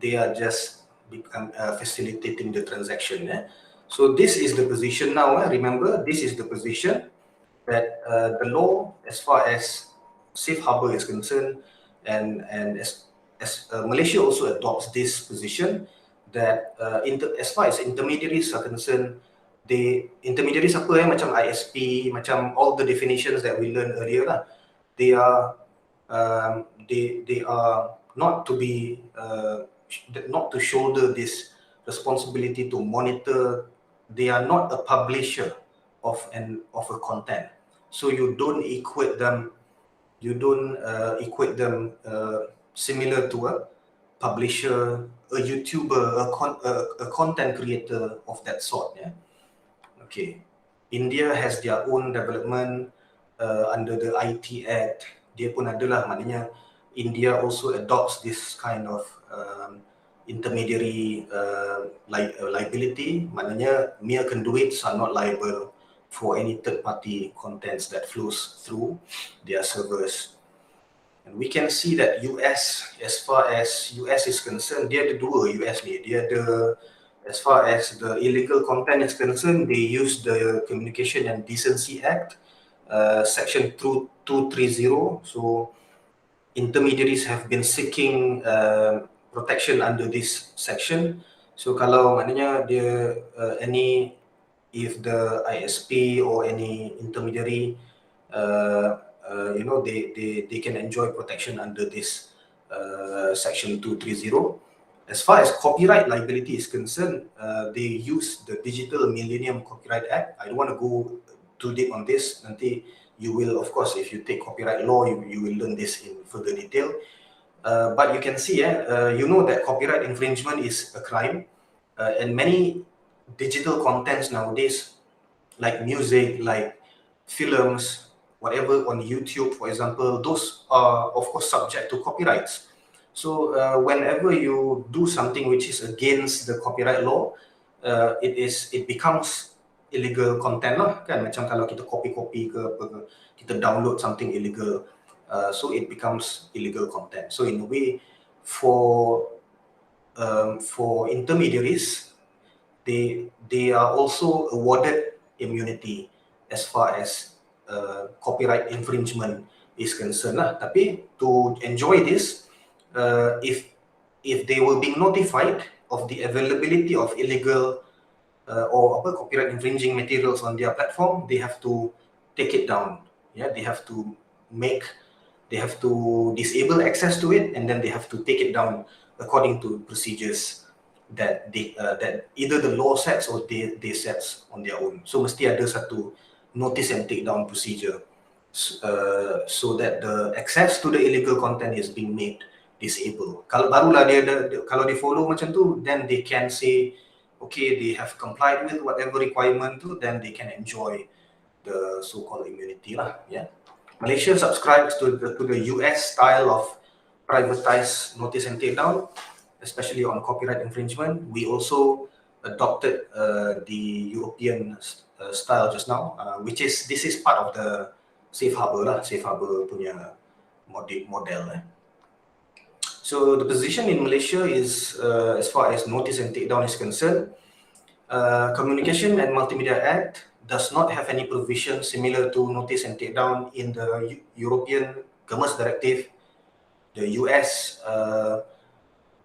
they are just facilitating the transaction. So this is the position now. Remember, this is the position that the law, as far as safe harbor is concerned, and as Malaysia also adopts this position, that as far as intermediaries are concerned, intermediaries apa macam ISP, macam all the definitions that we learned earlier lah, they are not to be not to shoulder this responsibility to monitor. They are not a publisher of a content, so you don't equate them. You don't equate them similar to a publisher, a YouTuber, a content creator of that sort. Yeah. Okay. India has their own development under the IT Act. Dia pun adalah, maknanya India also adopts this kind of intermediary liability. Maknanya mere conduits are not liable for any third-party contents that flows through their servers. And we can see that US, as far as US is concerned, dia ada dua US ni. Dia ada, as far as the illegal content is concerned, they use the Communication and Decency Act, Section 230. So intermediaries have been seeking protection under this section. So kalau maknanya dia if the ISP or any intermediary, they can enjoy protection under this Section 230. As far as copyright liability is concerned, they use the Digital Millennium Copyright Act. I don't want to go too deep on this. Nanti you will, of course, if you take copyright law, you will learn this in further detail. But you can see, you know that copyright infringement is a crime, and many digital contents nowadays, like music, like films, whatever on YouTube, for example, those are of course subject to copyrights. So whenever you do something which is against the copyright law, it becomes illegal content lah, kan? Macam kalau kita copy ke apa ke, kita download something illegal, so it becomes illegal content. So in a way, for intermediaries, they are also awarded immunity as far as copyright infringement is concerned lah. Tapi to enjoy this, if they were being notified of the availability of illegal or copyright infringing materials on their platform, they have to take it down. Yeah, they have to disable access to it, and then they have to take it down according to procedures that that either the law sets or they sets on their own. So mesti ada satu notice and take down procedure, so that the access to the illegal content is being made disable. Kalau barulah kalau dia follow macam tu, then they can say, okay, they have complied with whatever requirement tu, then they can enjoy the so-called immunity lah. Yeah. Malaysia subscribes to the US style of privatized notice and take down, especially on copyright infringement. We also adopted the European style just now, this is part of the safe harbor lah, safe harbor punya model. So the position in Malaysia is, as far as notice and takedown is concerned, Communication and Multimedia Act does not have any provision similar to notice and takedown in the European Commerce Directive, the US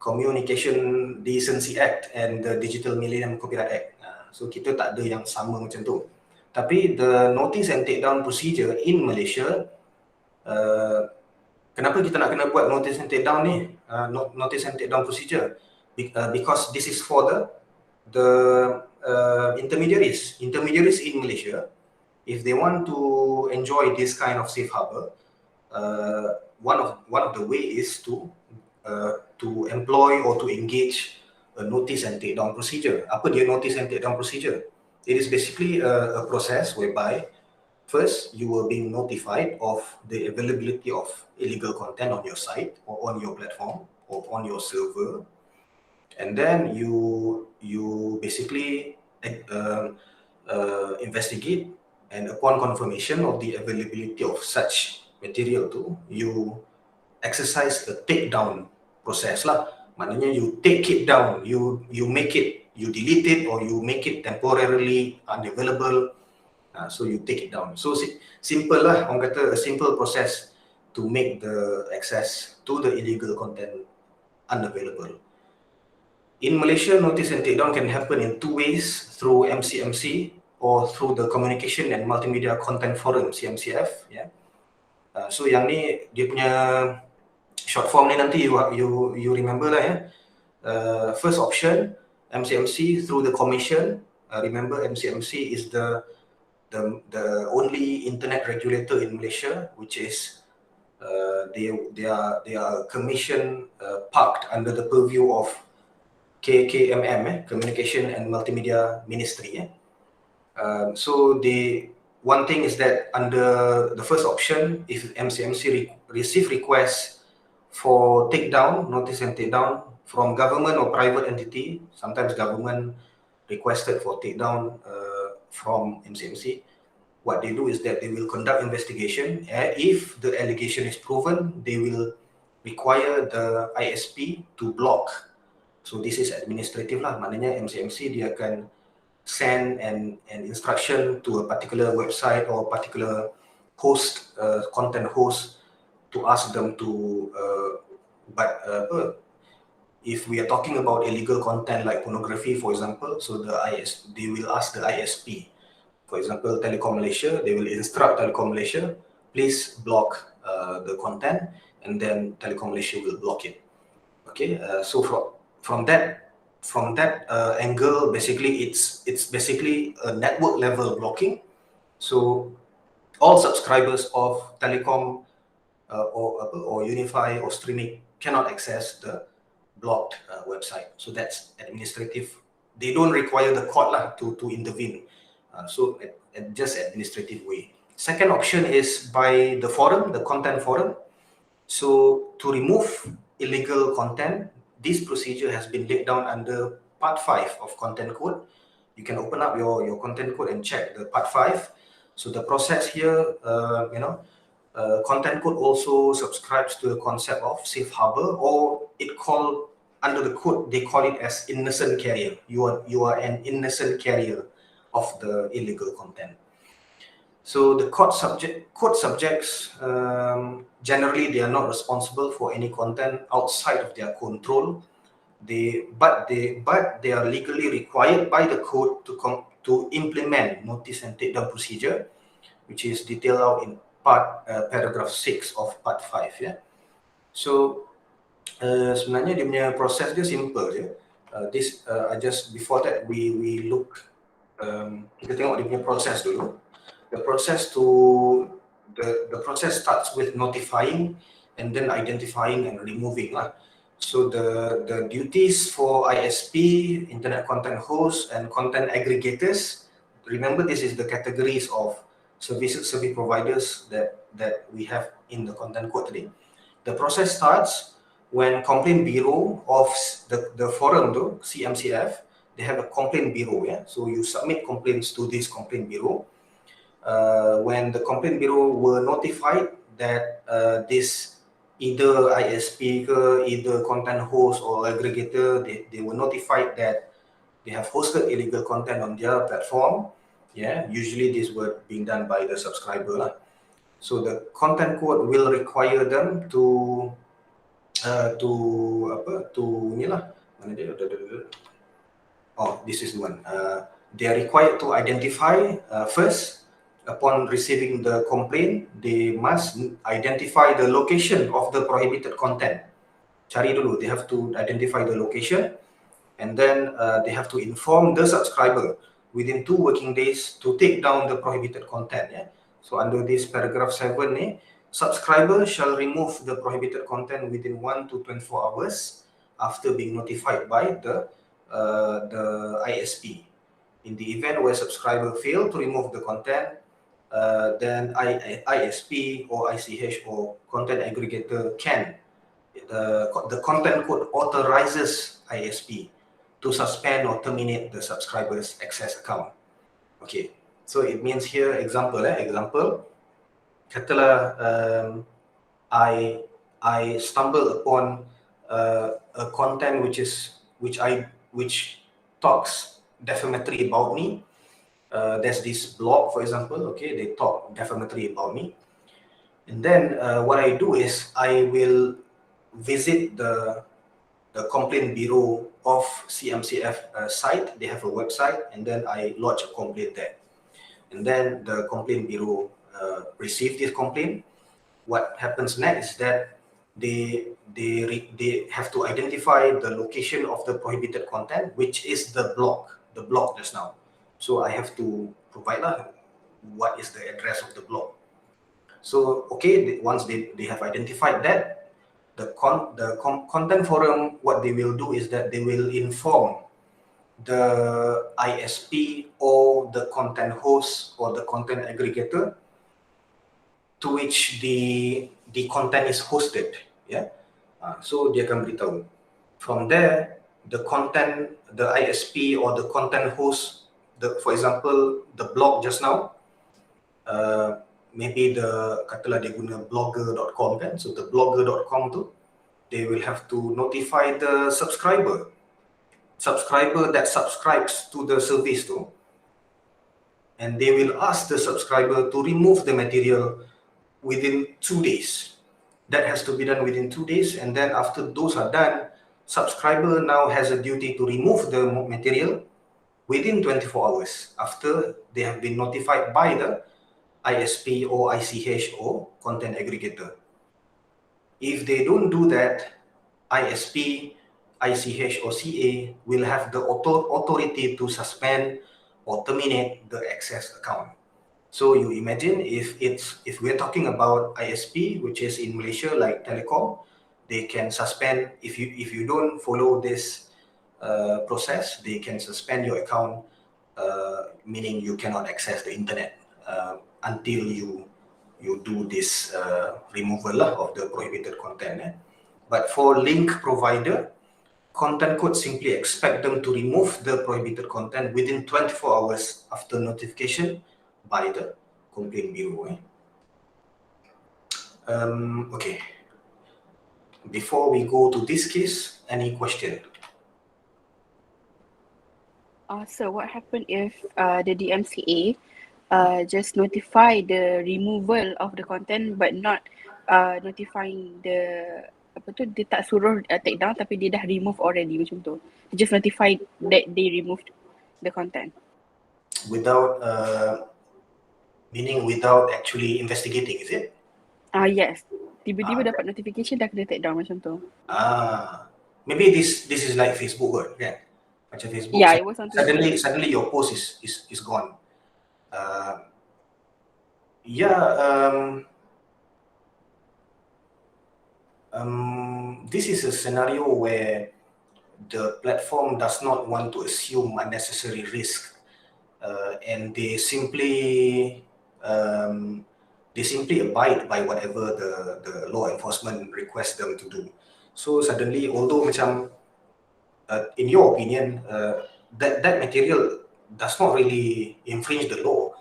Communication Decency Act, and the Digital Millennium Copyright Act. So kita tak ada yang sama macam tu. Tapi the notice and takedown procedure in Malaysia, kenapa kita nak kena buat notice and takedown ni? Notice and takedown procedure, because this is for the intermediaries in Malaysia. If they want to enjoy this kind of safe harbor, one of the ways is to employ or to engage a notice and takedown procedure. Apa dia notice and takedown procedure? It is basically a process whereby first you were being notified of the availability of illegal content on your site or on your platform. or on your server, and then you basically investigate, and upon confirmation of the availability of such material tu, you exercise the takedown process lah. Maknanya you take it down, you make it, you delete it, or you make it temporarily unavailable. So you take it down. So simple lah, orang kata a simple process to make the access to the illegal content unavailable. In Malaysia, notice and takedown can happen in two ways, through MCMC or through the Communication and Multimedia Content Forum, CMCF. Yeah. So yang ni dia punya short form ni nanti you remember lah ya. First option, MCMC through the Commission. Remember, MCMC is the only internet regulator in Malaysia, which is they are commission parked under the purview of KKMM, Communication and Multimedia Ministry. So one thing is that under the first option, if MCMC receive requests for takedown, notice and takedown from government or private entity, sometimes government requested for takedown from MCMC, what they do is that they will conduct investigation. If the allegation is proven, they will require the ISP to block. So this is administrative lah, maknanya MCMC dia akan send an instruction to a particular website or particular host, content host, to ask them to, if we are talking about illegal content like pornography, for example, so they will ask the ISP. For example, Telekom Malaysia, they will instruct Telekom Malaysia, please block the content, and then Telekom Malaysia will block it. Okay, so from that angle, basically it's basically a network level blocking. So all subscribers of Telecom or Unify or Streaming cannot access the blocked website. So that's administrative. They don't require the court lah to intervene. So just administrative way. Second option is by the forum, the content forum. So to remove illegal content, this procedure has been laid down under Part 5 of Content Code. You can open up your Content Code and check the Part 5. So the process here, Content Code also subscribes to the concept of safe harbor, or under the code, they call it as innocent carrier. You are an innocent carrier of the illegal content. So the code subjects, generally they are not responsible for any content outside of their control. But they are legally required by the code to implement notice and takedown procedure, which is detailed out in paragraph 6 of part 5. Yeah. So sebenarnya dia punya proses dia simple je. Just before that we look, kita tengok dia punya proses dulu. The process starts with notifying and then identifying and removing lah. So the duties for ISP, internet content hosts, and content aggregators. Remember, this is the categories of service providers that we have in the content code today. The process starts when complaint bureau of the forum though, CMCF, they have a complaint bureau. Yeah, so you submit complaints to this complaint bureau. When the complaint bureau were notified that this either ISP ke, either content host or aggregator, they were notified that they have hosted illegal content on their platform. Yeah, usually this were being done by the subscriber lah. So the content code will require them to this is the one. They are required to identify first. Upon receiving the complaint, they must identify the location of the prohibited content. Cari dulu, they have to identify the location, and then they have to inform the subscriber within 2 working days to take down the prohibited content. Yeah? So under this paragraph 7, subscriber shall remove the prohibited content within 1 to 24 hours after being notified by the ISP. In the event where subscriber fail to remove the content, then ISP or ICH or content aggregator can the content code authorizes ISP to suspend or terminate the subscriber's access account. Okay, so it means here example, katalah I stumble upon a content which talks defamatory about me. There's this blog, for example, okay, they talk defamatory about me. And then what I do is I will visit the complaint bureau of CMCF site. They have a website, and then I lodge a complaint there. And then the complaint bureau receive this complaint. What happens next is that they have to identify the location of the prohibited content, which is the blog just now. So I have to provide what is the address of the blog. So okay, once they have identified that, the content forum, what they will do is that they will inform the ISP or the content host or the content aggregator to which the content is hosted. Yeah, so dia akan beritahu. From there, the ISP or the content host, for example, the blog just now, maybe katalah dia guna blogger.com kan, so the blogger.com tu, they will have to notify the subscriber that subscribes to the service tu, and they will ask the subscriber to remove the material within 2 days. That has to be done within 2 days, and then after those are done, subscriber now has a duty to remove the material within 24 hours after they have been notified by the ISP or ICH or content aggregator. If they don't do that, ISP, ICH or CA will have the authority to suspend or terminate the access account. So you imagine if we're talking about ISP, which is in Malaysia like Telecom, they can suspend if you don't follow this process, they can suspend your account, meaning you cannot access the internet until you do this removal of the prohibited content. But for link provider, content code simply expect them to remove the prohibited content within 24 hours after notification by the complaint bureau. Okay. Before we go to this case, any question? So what happened if the DMCA just notify the removal of the content but not notifying the dia tak suruh take down tapi dia dah remove already macam tu. They just notified that they removed the content. Without meaning without actually investigating, is it? Yes. Tiba-tiba dapat notification dah kena take down macam tu. Maybe this is like Facebook kan? Macam Facebook. Yeah, it was on suddenly your post is gone. This is a scenario where the platform does not want to assume unnecessary risk, and they simply abide by whatever the law enforcement requests them to do. So suddenly, although macam in your opinion, that material does not really infringe the law,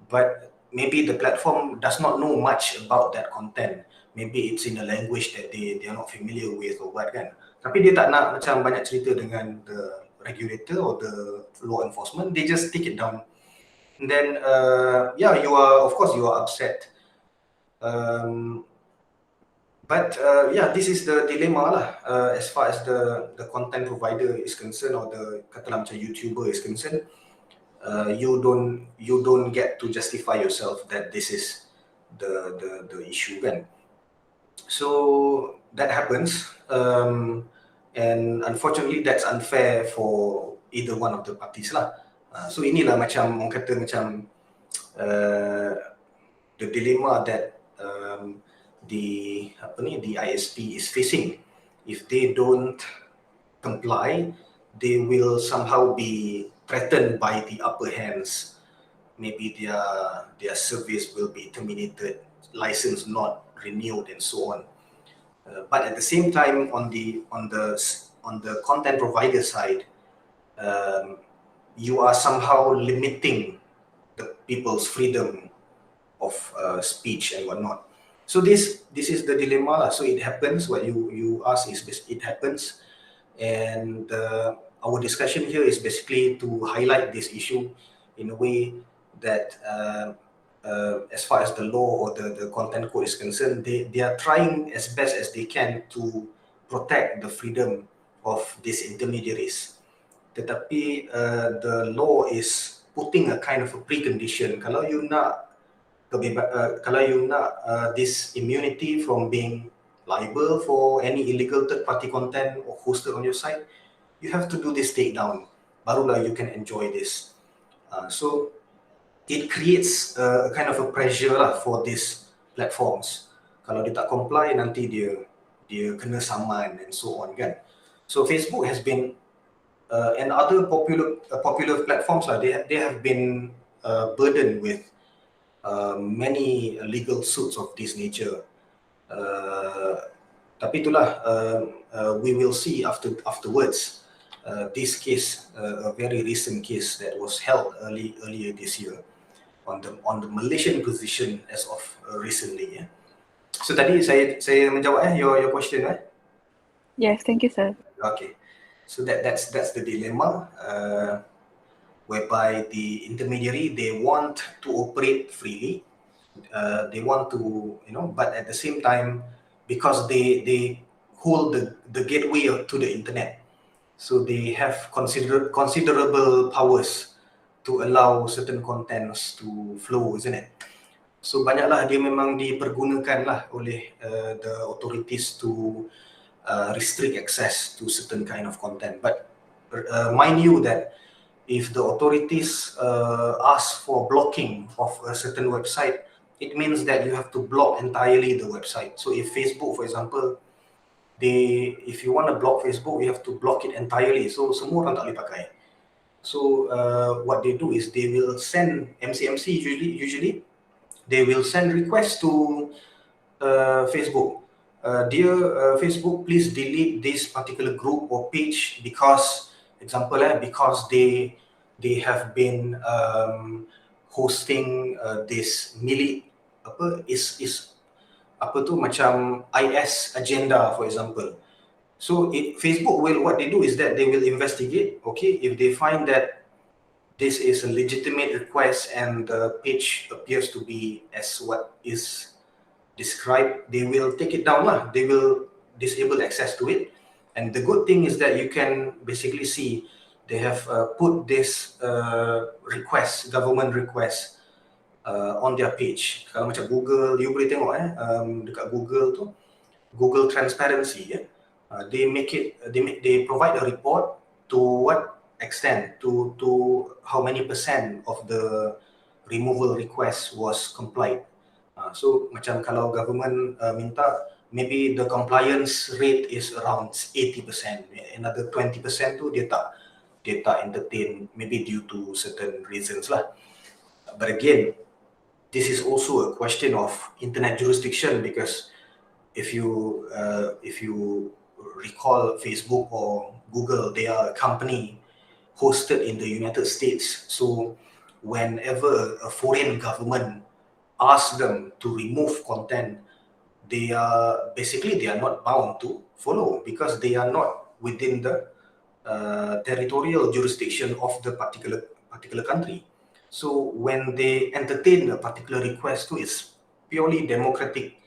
but maybe the platform does not know much about that content. Maybe it's in a language that they are not familiar with or what kan. Tapi dia tak nak macam banyak cerita dengan the regulator or the law enforcement. They just take it down. And then, you are upset. But this is the dilemma lah. As far as the content provider is concerned or the katalah macam YouTuber is concerned, you don't get to justify yourself that this is the issue kan. So that happens, and unfortunately that's unfair for either one of the parties lah. So inilah macam orang kata macam the dilemma that the ISP is facing. If they don't comply, they will somehow be threatened by the upper hands. Maybe their service will be terminated, license not renewed, and so on. But at the same time, on the content provider side, you are somehow limiting the people's freedom of speech and whatnot. So this is the dilemma lah. So it happens. What you ask is it happens, and our discussion here is basically to highlight this issue in a way that as far as the law or the content code is concerned, they are trying as best as they can to protect the freedom of these intermediaries. Tetapi the law is putting a kind of a precondition. Kalau you nak this immunity from being liable for any illegal third-party content or hosted on your site, you have to do this takedown. Barulah you can enjoy this. So it creates a kind of a pressure lah for these platforms. Kalau dia tak comply, nanti dia kena saman and so on kan. So Facebook has been and other popular platforms lah, they have been burdened with many legal suits of this nature. Tapi itulah, we will see afterwards. This case, a very recent case that was held earlier this year on the Malaysian position as of recently. So tadi saya menjawab your question. Yes, thank you, sir. Okay, so that's the dilemma, whereby the intermediary, they want to operate freely, they want to, but at the same time, because they hold the gateway to the internet, so they have considerable powers to allow certain contents to flow, isn't it? So banyaklah dia memang dipergunakan lah oleh the authorities to restrict access to certain kind of content. But mind you that if the authorities ask for blocking of a certain website, it means that you have to block entirely the website. So if Facebook, for example, if you want to block Facebook, you have to block it entirely. So semua orang tak boleh pakai. So what they do is they will send MCMC usually they will send requests to Facebook. Dear Facebook, please delete this particular group or page because, example, because they have been hosting this macam IS agenda, for example. So Facebook will, what they do is that they will investigate. Okay, if they find that this is a legitimate request and the page appears to be as what is described, they will take it down lah. They will disable access to it. And the good thing is that you can basically see they have put this government request on their page. Kalau macam Google, you boleh tengok dekat Google tu, Google Transparency, they provide a report to what extent, to how many % of the removal request was complied. So macam kalau government minta, maybe the compliance rate is around 80%. Another 20% tu dia tak entertain, maybe due to certain reasons lah. But again, this is also a question of internet jurisdiction, because if you recall Facebook or Google, they are a company hosted in the United States. So whenever a foreign government asks them to remove content, they are not bound to follow, because they are not within the territorial jurisdiction of the particular country. So when they entertain a particular request, it's purely democratic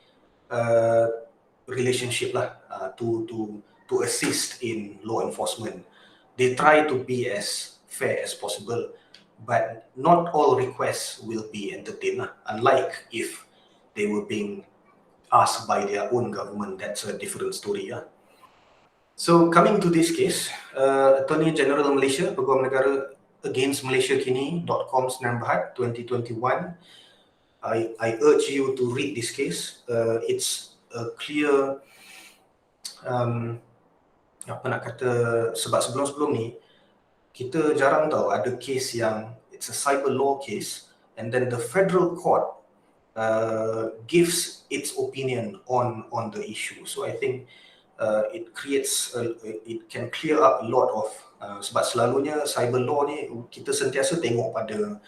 relationship lah, to assist in law enforcement. They try to be as fair as possible, but not all requests will be entertained, unlike if they were being asked by their own government. That's a different story. So coming to this case, Attorney General Malaysia, Peguam Negara against Malaysia Kini.com Sdn Bhd 2021. I urge you to read this case. It's a clear, sebab sebelum ni kita jarang tahu ada case yang it's a cyber law case and then the federal court gives its opinion on the issue. So I think it creates, it can clear up a lot of, sebab selalunya cyber law ni kita sentiasa tengok pada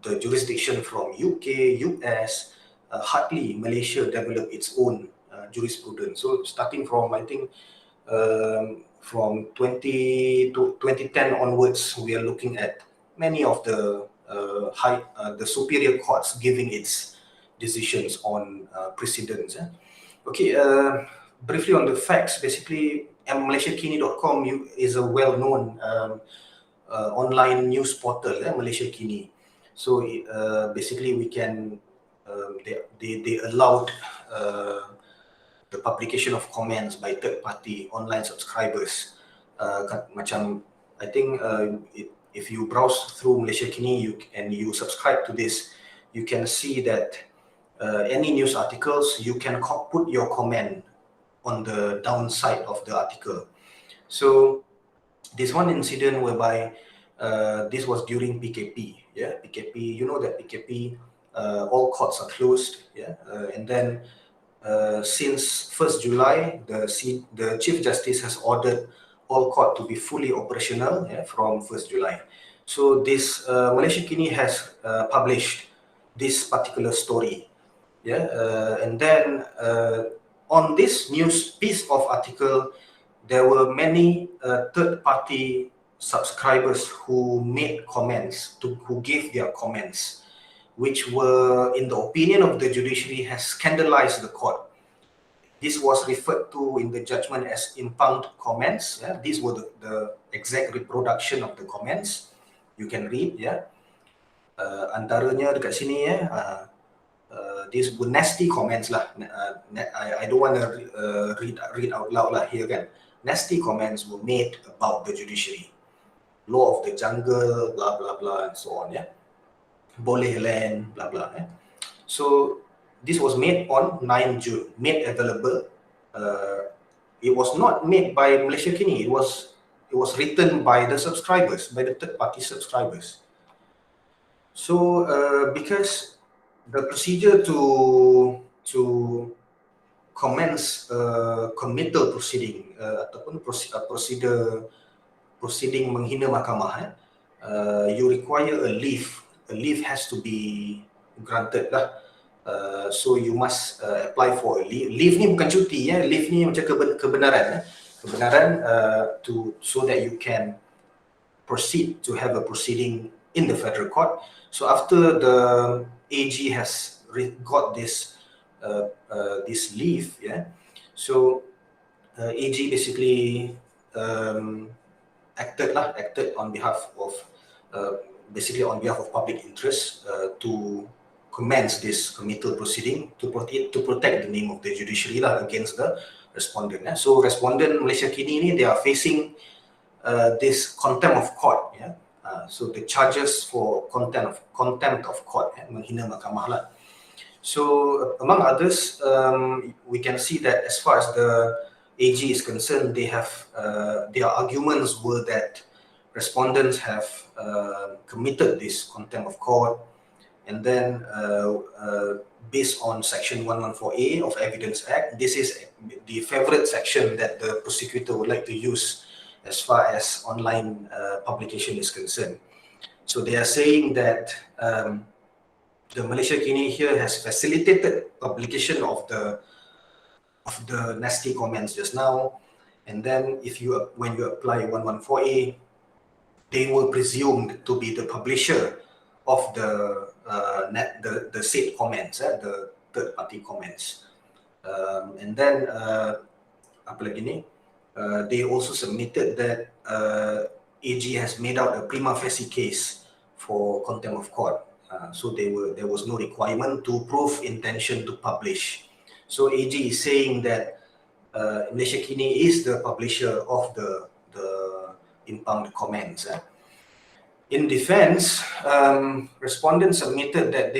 the jurisdiction from UK, US, hardly Malaysia develop its own jurisprudence. So starting from, I think, from 2010 onwards, we are looking at many of the the superior courts giving its decisions on precedents. Okay, briefly on the facts, basically, MalaysiaKini.com is a well-known online news portal, Malaysia Kini. So basically, we can they allowed the publication of comments by third-party online subscribers. Macam I think if you browse through Malaysia Kini and you subscribe to this, you can see that any news articles, you can put your comment on the downside of the article. So this one incident whereby this was during PKP, PKP, you know that PKP, all courts are closed, and then since 1st July, the Chief Justice has ordered all court to be fully operational from 1st July. So this Malaysia Kini has published this particular story, and then on this news piece of article, there were many third-party subscribers who made comments, who gave their comments, which were, in the opinion of the judiciary, has scandalized the court. This was referred to in the judgment as impugned comments. These were the exact reproduction of the comments. You can read, antaranya dekat sini, these were nasty comments lah. I don't want to read out loud lah here kan. Nasty comments were made about the judiciary, law of the jungle, blah blah blah, and so on. Boleh land, blah blah. So this was made on 9 June, made available. It was not made by Malaysia Kini. It was written by the subscribers, by the third-party subscribers. So because the procedure to commence committal proceeding ataupun proceeding menghina mahkamah, you require a leave. A leave has to be granted lah. So you must apply for a leave. Leave ni bukan cuti, leave ni macam kebenaran, so that you can proceed to have a proceeding in the federal court. So after the AG has got this leave, so AG basically acted on behalf of public interest to commence this committal proceeding to protect the name of the judiciary against the respondent. So respondent Malaysia Kini ni, they are facing this contempt of court. So the charges for contempt of court, menghina mahkamah lah. So among others, we can see that as far as the AG is concerned, they have their arguments were that respondents have committed this contempt of court, and then based on Section 114A of Evidence Act, this is the favorite section that the prosecutor would like to use as far as online publication is concerned. So they are saying that the Malaysia Kini here has facilitated publication of the nasty comments just now, and then when you apply 114A, they were presumed to be the publisher of the said comments, the third-party comments, and then apa lagi ni? They also submitted that AG has made out a prima facie case for contempt of court. So there was no requirement to prove intention to publish. So AG is saying that Malaysia Kini is the publisher of the impugned comments. In defense, respondents submitted that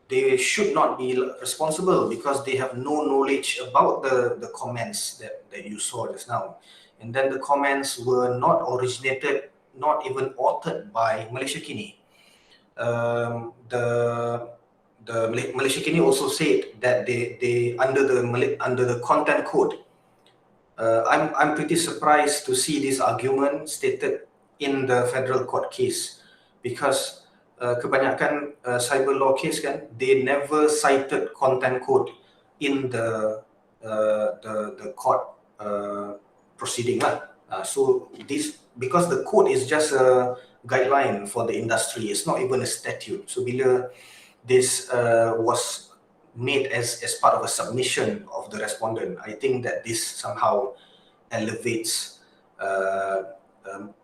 they should not be responsible because they have no knowledge about the comments that you saw just now. And then the comments were not originated, not even authored by Malaysia Kini. The Malaysia Kini also said that they under the content code. I'm pretty surprised to see this argument stated in the federal court case, because kebanyakan cyber law case kan, they never cited content code in the court proceeding lah. So this, because the code is just a guideline for the industry, it's not even a statute. So bila this was made as part of a submission of the respondent, I think that this somehow elevates,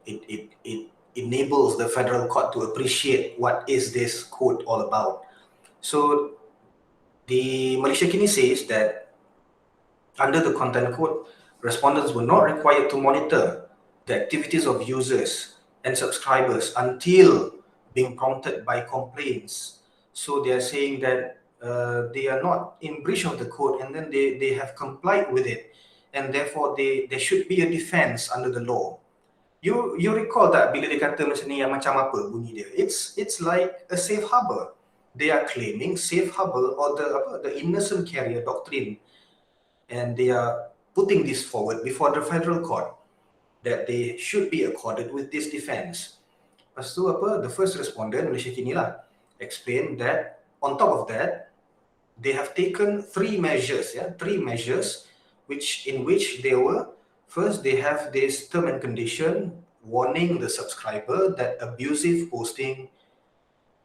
it enables the federal court to appreciate what is this code all about. So the Malaysia Kini says that under the content code, respondents were not required to monitor the activities of users and subscribers until being prompted by complaints. So they are saying that they are not in breach of the code, and then they have complied with it, and therefore there should be a defense under the law. You recall that bila dia kata macam ni, yang macam apa bunyi dia? It's like a safe harbor. They are claiming safe harbor or the innocent carrier doctrine, and they are putting this forward before the federal court that they should be accorded with this defense. Lepas tu the first respondent, Malaysia Kini lah, explained that on top of that, they have taken three measures, in which they were, first, they have this term and condition warning the subscriber that abusive posting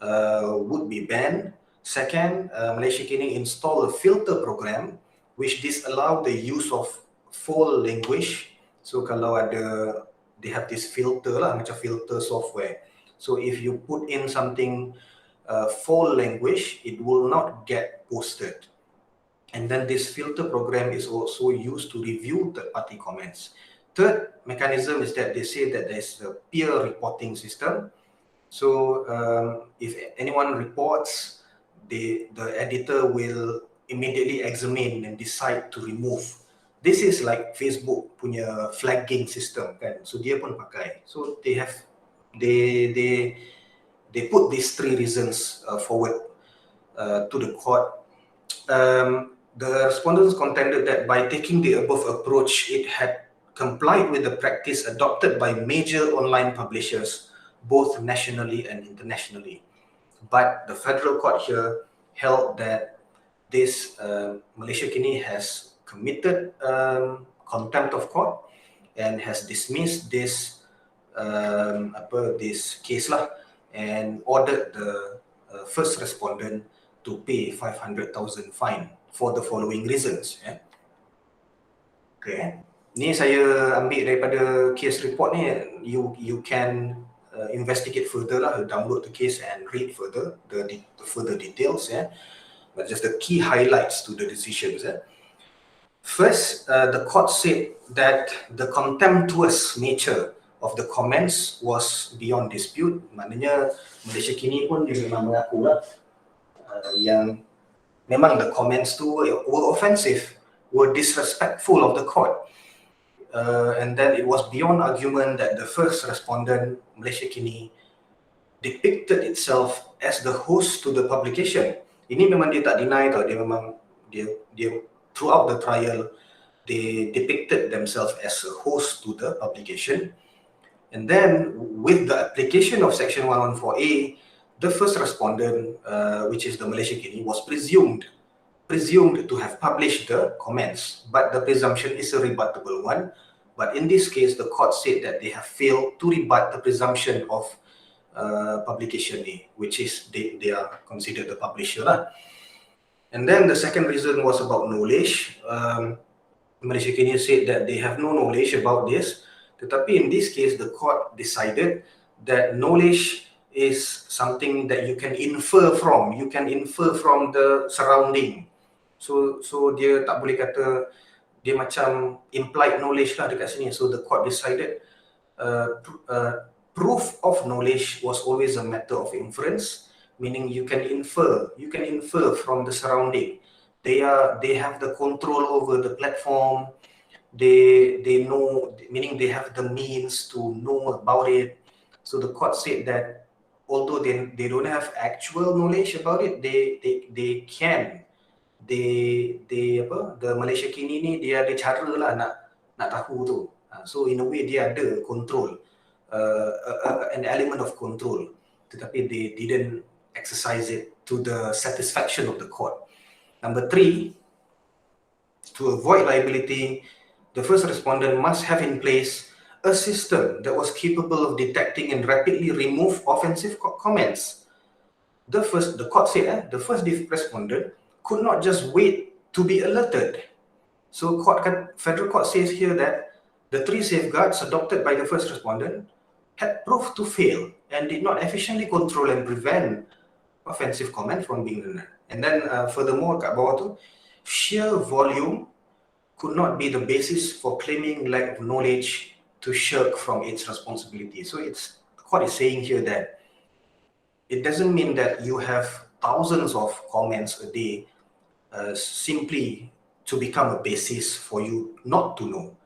would be banned. Second, Malaysia Kini installed a filter program which disallow the use of foul language. So kalau they have this filter lah, macam filter software. So if you put in something foul language, it will not get posted. And then this filter program is also used to review third-party comments. Third mechanism is that they say that there's a peer reporting system. So if anyone reports, the editor will immediately examine and decide to remove. This is like Facebook punya flagging system kan. So dia pun pakai. So they put these three reasons forward to the court. The respondents contended that by taking the above approach, it had complied with the practice adopted by major online publishers, both nationally and internationally. But the federal court here held that this Malaysia Kini has committed contempt of court and has dismissed this case lah, and ordered the first respondent to pay 500,000 fine for the following reasons. Okay. Ni saya ambil daripada case report ni. You can investigate further lah, download the case and read further the further details. But just the key highlights to the decisions. First, the court said that the contemptuous nature of the comments was beyond dispute. Maknanya Malaysia Kini pun dia memang mengaku lah yang memang the comments tu were offensive, were disrespectful of the court. And then it was beyond argument that the first respondent, Malaysia Kini, depicted itself as the host to the publication. Ini memang dia tak deny tau, dia memang dia throughout the trial they depicted themselves as a host to the publication. And then with the application of section 114A, the first respondent, which is the Malaysia Kini, was presumed to have published the comments, but the presumption is a rebuttable one. But in this case, the court said that they have failed to rebut the presumption of publication A, which is they are considered the publisher lah. And then the second reason was about knowledge. Malaysia Kini said that they have no knowledge about this, tetapi in this case, the court decided that knowledge is something that you can infer from. You can infer from the surrounding. So dia tak boleh kata dia macam implied knowledge lah dekat sini. So the court decided proof of knowledge was always a matter of inference, meaning you can infer from the surrounding. They have the control over the platform. They know, meaning they have the means to know about it. So the court said that although they don't have actual knowledge about it, they can, the Malaysia kini ni dia ada cara lah nak tahu tu. So in a way dia ada control, an element of control, tetapi they didn't exercise it to the satisfaction of the court. Number 3, to avoid liability, the first respondent must have in place a system that was capable of detecting and rapidly remove offensive comments. The court said the first respondent could not just wait to be alerted. So federal court says here that the 3 safeguards adopted by the first respondent had proved to fail and did not efficiently control and prevent offensive comment from being done. And then furthermore, kat bawah tu, sheer volume could not be the basis for claiming lack of knowledge to shirk from its responsibility. So the court is saying here that it doesn't mean that you have thousands of comments a day simply to become a basis for you not to know,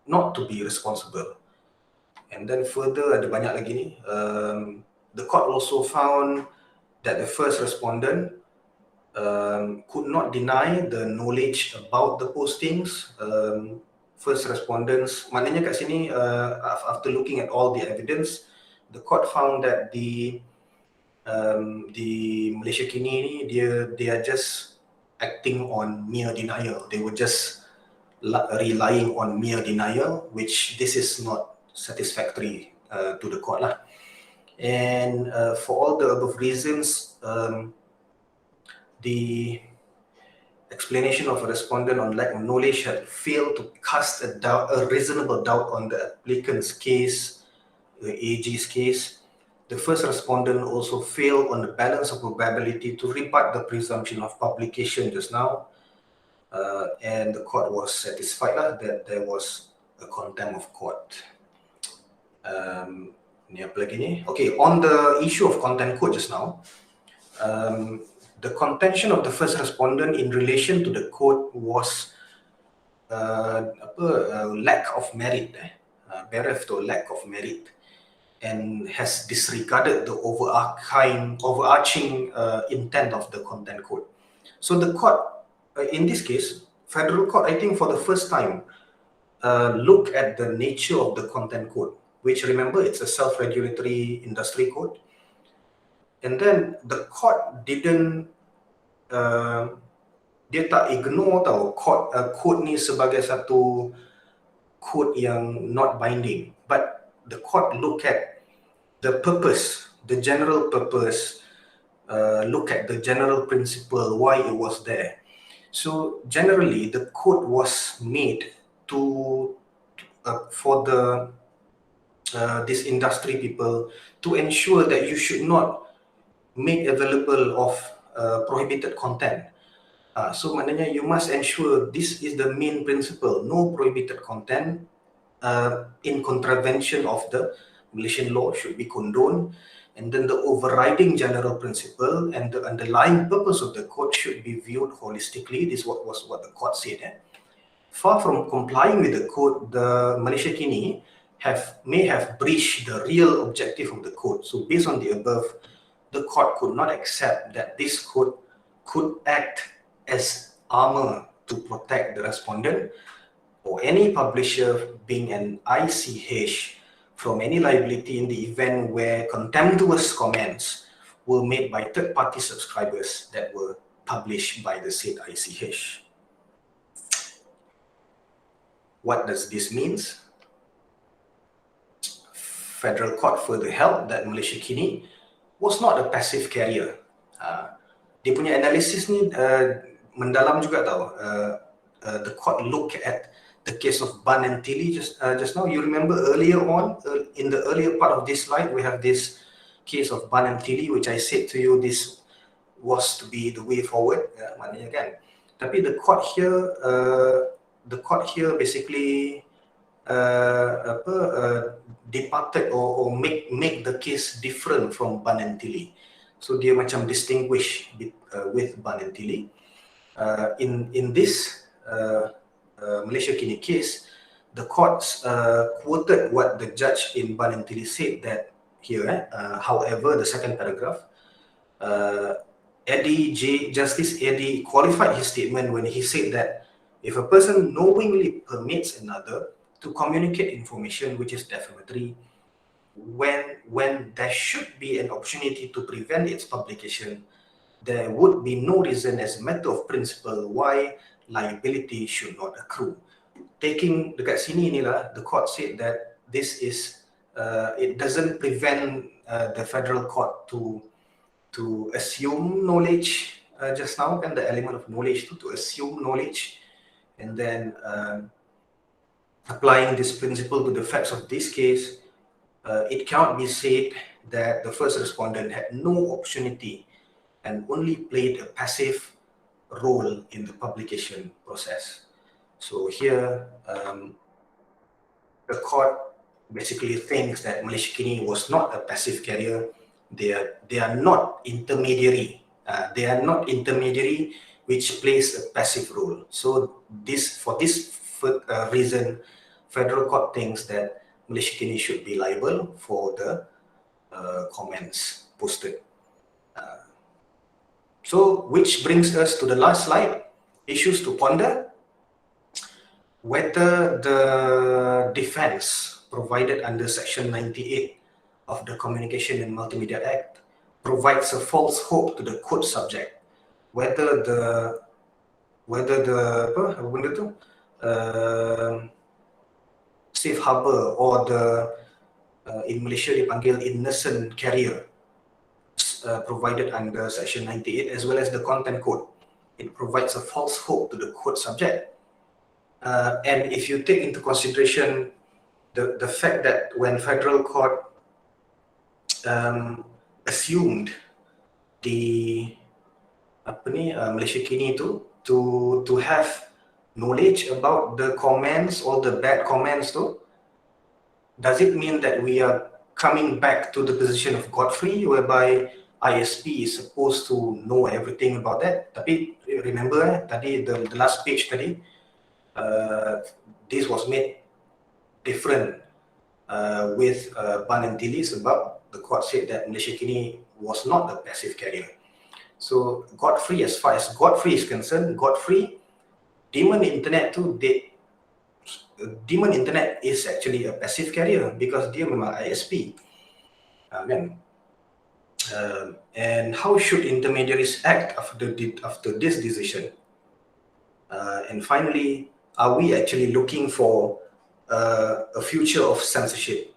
not to be responsible. And then further, ada banyak lagi ni. The court also found that the first respondent could not deny the knowledge about the postings. First respondents, maknanya kat sini, after looking at all the evidence, the court found that the Malaysia kini ni, they are just acting on mere denial. They were just relying on mere denial, which this is not satisfactory to the court lah. And for all the above reasons, the explanation of a respondent on lack of knowledge had failed to cast a reasonable doubt on the applicant's case, the AG's case. The first respondent also failed on the balance of probability to rebut the presumption of publication just now. And the court was satisfied that there was a contempt of court. Ni apa lagi ni? Okay, on the issue of contempt court just now, the contention of the first respondent in relation to the court was lack of merit, bereft or lack of merit, and has disregarded the overarching intent of the contempt court. So the court, in this case, federal court, I think for the first time, look at the nature of the contempt code, which, remember, it's a self-regulatory industry code. And then the court didn't, dia tak ignore tau code ni sebagai satu code yang not binding, but the court look at the purpose, the general purpose, look at the general principle, why it was there. So generally, the code was made to for the this industry people to ensure that you should not make available of prohibited content. So maknanya you must ensure this is the main principle, no prohibited content in contravention of the Malaysian law should be condoned, and then the overriding general principle and the underlying purpose of the code should be viewed holistically. This was what the court said. Far from complying with the code, the Malaysia kini may have breached the real objective of the code. So based on the above, the court could not accept that this code could act as armor to protect the respondent or any publisher being an ICH from any liability in the event where contemptuous comments were made by third-party subscribers that were published by the said ICH. What does this mean? Federal court further held that Malaysia kini was not a passive carrier. Dia punya analysis ni mendalam juga tau. The court look at the case of Ban and Tilly just now. You remember earlier on, in the earlier part of this slide, we have this case of Ban and Tilly, which I said to you this was to be the way forward. Maknanya kan. Tapi the court here basically departed or make the case different from Ban and Tilly. So dia macam distinguish with Ban and Tilly. In this Malaysia kini case, the courts quoted what the judge in Ban and Tilly said, that here. However, the second paragraph, Justice Eddie qualified his statement when he said that if a person knowingly permits another to communicate information which is defamatory, when there should be an opportunity to prevent its publication, there would be no reason as a matter of principle why liability should not accrue. Taking dekat sini inilah, the court said that this is, it doesn't prevent the federal court to assume knowledge, just now kan the element of knowledge to assume knowledge, and then applying this principle to the facts of this case, it cannot be said that the first respondent had no opportunity and only played a passive role in the publication process. So here, the court basically thinks that Malaysia Kini was not a passive carrier. They are not intermediary. They are not intermediary which plays a passive role. So for this reason, federal court thinks that Malaysia Kini should be liable for the comments posted. So which brings us to the last slide, issues to ponder. Whether the defense provided under Section 98 of the Communication and Multimedia Act provides a false hope to the quote subject, whether the safe harbor or the in Malaysia dipanggil innocent carrier provided under Section 98, as well as the content code, it provides a false hope to the quote subject. And if you take into consideration the fact that when federal court assumed the Malaysia Kini to have knowledge about the comments or the bad comments does it mean that we are coming back to the position of Godfrey, whereby ISP is supposed to know everything about that? Tapi remember tadi the last page tadi, this was made different with Ban and Tili sebab the court said that Malaysia Kini was not a passive carrier. So Godfrey, as far as Godfrey is concerned, Godfrey, Demon Internet Demon Internet is actually a passive carrier because dia memang ISP. And how should intermediaries act after this decision? And finally, are we actually looking for a future of censorship?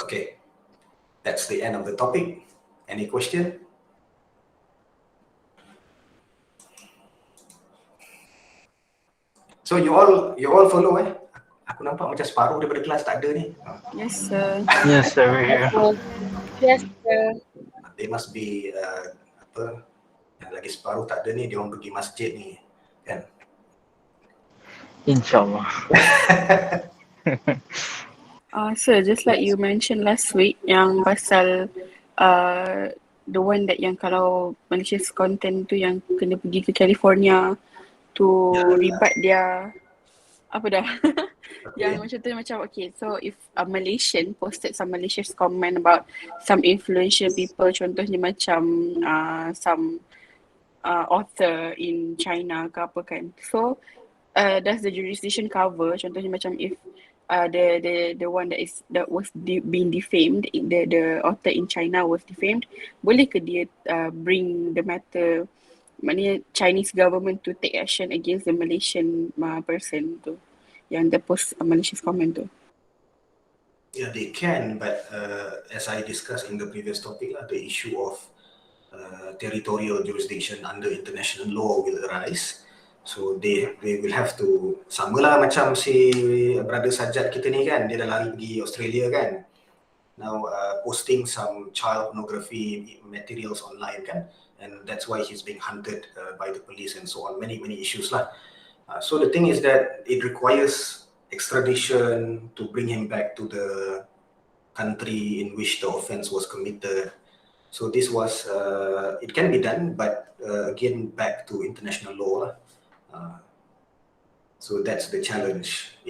Okay, that's the end of the topic. Any question? So you all follow Aku nampak macam separuh daripada kelas tak ada ni. Yes, sir. Yes, sir, we're here. Yes, sir. They must be yang lagi separuh tak ada ni, dia orang pergi masjid ni kan. InsyaAllah. Sir, just like you mentioned last week, yang pasal the one that yang kalau malicious content tu yang kena pergi ke California to rebut dia apa dah yang macam tu, macam okay, so if a Malaysian posted some malicious comment about some influential people, contohnya macam some author in China ke apa kan, so does the jurisdiction cover, contohnya macam if the one that was being defamed, the author in China was defamed, boleh ke dia bring the matter, maknanya Chinese government to take action against the Malaysian person tu yang the post malicious comment tu? Yeah, they can, but as I discussed in the previous topic, the issue of territorial jurisdiction under international law will arise. So they will have to, sama lah macam si brother Sajjad kita ni kan, dia dah lari pergi Australia kan. Now posting some child pornography materials online kan, and that's why he's being hunted by the police and so on, many issues lah. So the thing is that it requires extradition to bring him back to the country in which the offense was committed. So this was, it can be done, but again, back to international law. So that's the challenge.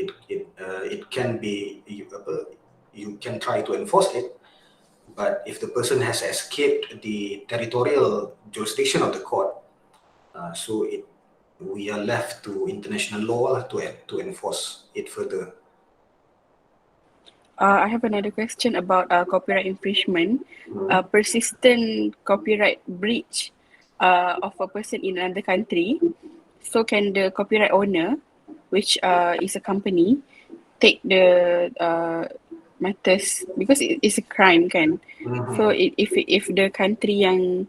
it can be, you can try to enforce it, but if the person has escaped the territorial jurisdiction of the court, so we are left to international law to enforce it further. I have another question about copyright infringement. Persistent copyright breach of a person in another country. So can the copyright owner, which is a company, take the matters, because it's a crime, kan? So if the country yang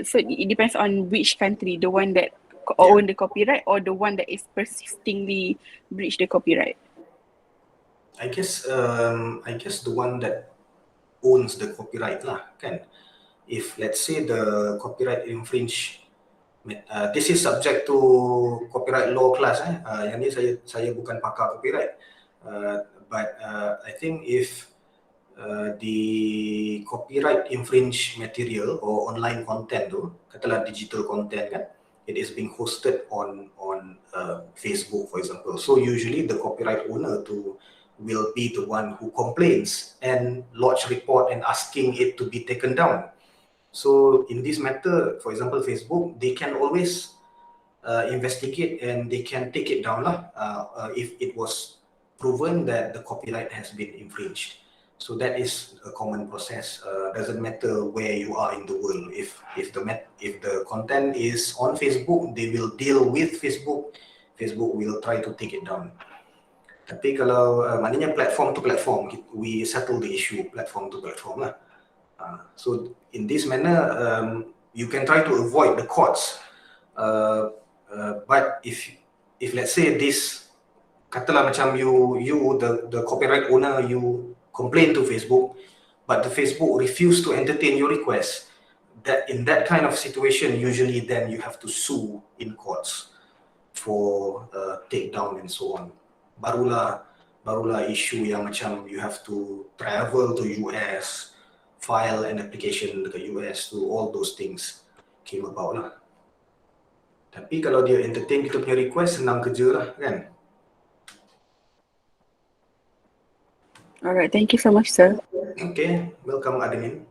so it depends on which country, the one that own the copyright or the one that is persistingly breach the copyright. I guess the one that owns the copyright lah, kan? If let's say the copyright infringe, this is subject to copyright law class. Yang ni saya bukan pakar copyright, but I think if the copyright infringe material or online content tu, katalah digital content kan, it is being hosted on Facebook, for example. So usually the copyright owner will be the one who complains and lodge report and asking it to be taken down. So in this matter, for example, Facebook, they can always investigate and they can take it down lah, if it was proven that the copyright has been infringed. So that is a common process. Doesn't matter where you are in the world. If the content is on Facebook, they will deal with Facebook. Facebook will try to take it down. Tapi kalau maknanya platform to platform, we settle the issue platform to platform lah. So in this manner, you can try to avoid the courts. But if let's say this, katalah macam you the copyright owner, you complain to Facebook, but the Facebook refuse to entertain your request, that in that kind of situation, usually then you have to sue in courts for takedown and so on. Barulah issue yang macam you have to travel to US, file an application dekat US, to all those things came about lah. Tapi kalau dia entertain kita punya request, senang kerja lah kan. Alright, thank you so much, sir. Okay, welcome admin.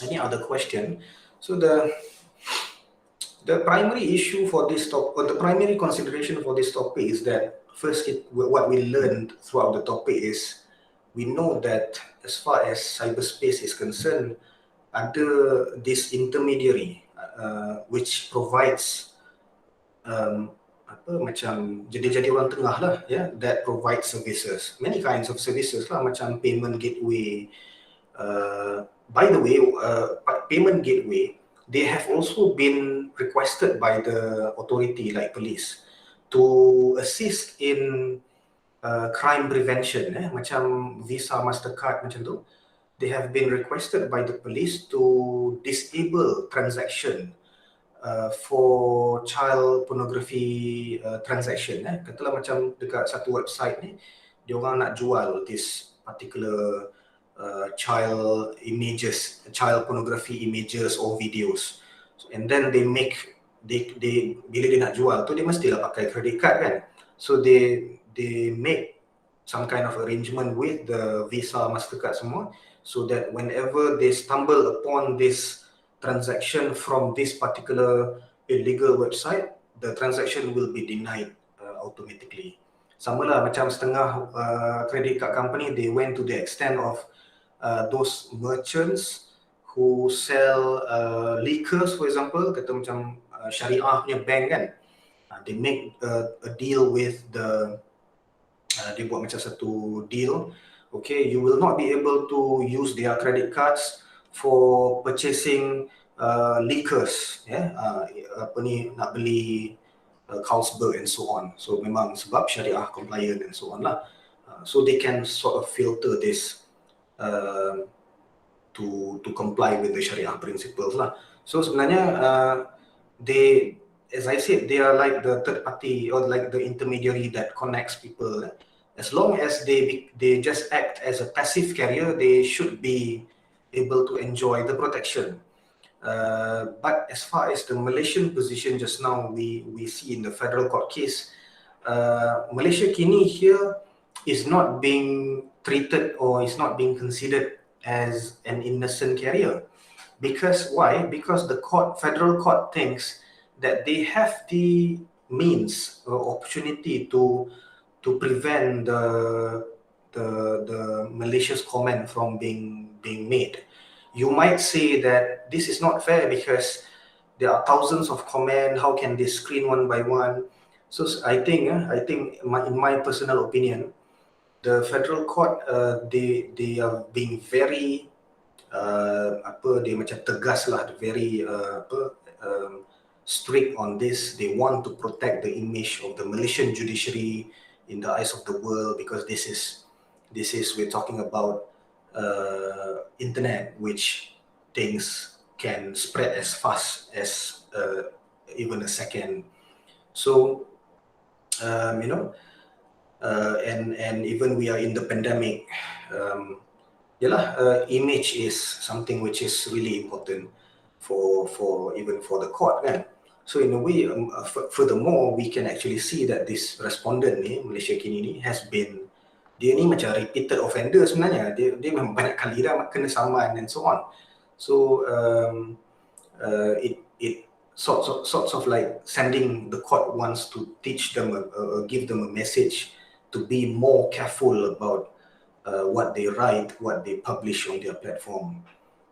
Any other question? So the primary issue for this topic, or the primary consideration for this topic, is that first, what we learned throughout the topic is we know that as far as cyberspace is concerned, ada this intermediary which provides macam jadi orang tengah lah, that provides services, many kinds of services lah, macam payment gateway. By the way, payment gateway, they have also been requested by the authority like police to assist in crime prevention, macam Visa, Mastercard macam tu. They have been requested by the police to disable transaction for child pornography transaction. Katalah macam dekat satu website ni, dia orang nak jual this particular child images, child pornography images or videos, and then they bila dia nak jual tu, dia mestilah pakai credit card kan. So they make some kind of arrangement with the Visa, Mastercard semua, so that whenever they stumble upon this transaction from this particular illegal website, the transaction will be denied automatically. Sama lah macam setengah credit card company, they went to the extent of those merchants who sell liquors, for example, kata macam syariah punya bank kan, they make a deal with the dia buat macam satu deal, okay, you will not be able to use their credit cards for purchasing liquors, apa ni, nak beli Carlsberg and so on. So memang sebab syariah compliant and so on lah. So they can sort of filter this to comply with the Sharia principles lah. So sebenarnya they, as I said, they are like the third party or like the intermediary that connects people. As long as they just act as a passive carrier, they should be able to enjoy the protection. But as far as the Malaysian position just now, we see in the federal court case, Malaysia kini here is not being treated or is not being considered as an innocent carrier. Because why? Because the federal court thinks that they have the means or opportunity to prevent the malicious comment from being made. You might say that this is not fair because there are thousands of comments. How can they screen one by one? So I think in my personal opinion, the federal court they are being very dia macam tegas lah, very strict on this. They want to protect the image of the Malaysian judiciary in the eyes of the world, because this is we're talking about internet, which things can spread as fast as even a second. So you know, and even we are in the pandemic, image is something which is really important for even for the court, kan? So in a way, furthermore, we can actually see that this respondent ni, Malaysia kini ni, has been, dia ni macam repeated offender sebenarnya. Dia memang banyak kali dah kena saman and so on. So it sorts of like sending the court wants to teach them, give them a message to be more careful about what they write, what they publish on their platform.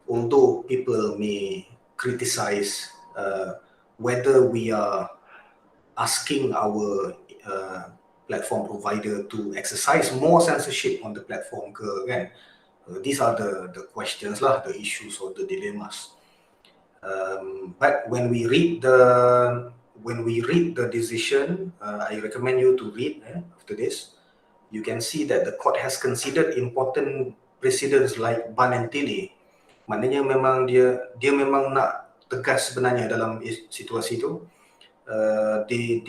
Although people may criticize whether we are asking our platform provider to exercise more censorship on the platform ke, kan? These are the questions lah, the issues or the dilemmas. But when we read the decision, I recommend you to read after this. You can see that the court has considered important precedents like ban and delay. Maknanya memang dia memang nak tegas sebenarnya dalam situasi itu. They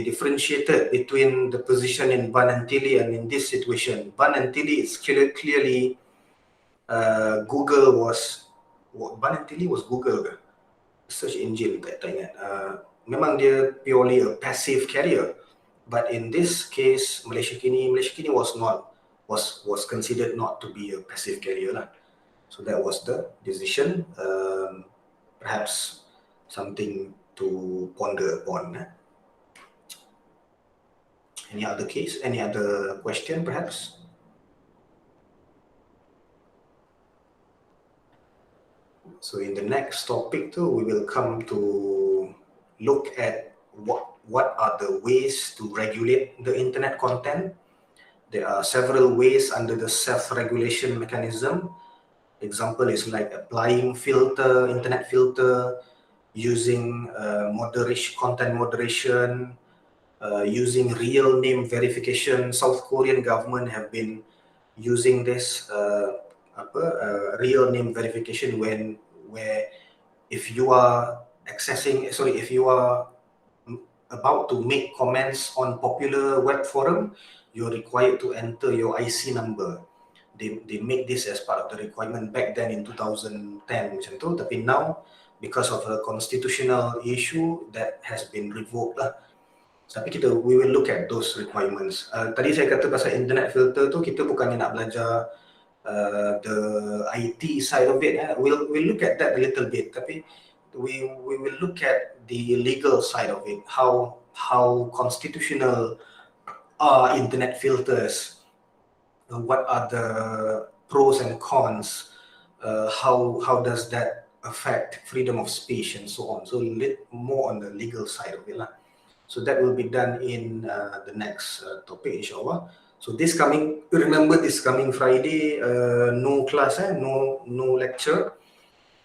differentiated between the position in ban and delay, and in this situation, ban and delay is clearly Google was ban and delay was Google ke? Search engine, tak ingat. Memang dia purely a passive carrier. But in this case, Malaysia kini was considered not to be a passive carrier lah. So that was the decision. Perhaps something to ponder upon. Any other case? Any other question, perhaps? So in the next topic too, we will come to look at what are the ways to regulate the internet content. There are several ways under the self-regulation mechanism. Example is like applying internet filter, using content moderation, using real name verification. South Korean government have been using this real name verification where if you are about to make comments on popular web forum, you're required to enter your IC number. They make this as part of the requirement back then in 2010 macam tu, tapi now because of a constitutional issue that has been revoked lah. Tapi we will look at those requirements. Tadi saya kata pasal internet filter tu, kita bukannya nak belajar the IT side of it. We'll look at that a little bit, tapi we will look at the legal side of it. How constitutional are internet filters? What are the pros and cons? How does that affect freedom of speech and so on? So more on the legal side of it lah. So that will be done in the next topic, inshallah. So remember this coming Friday, no class, no lecture.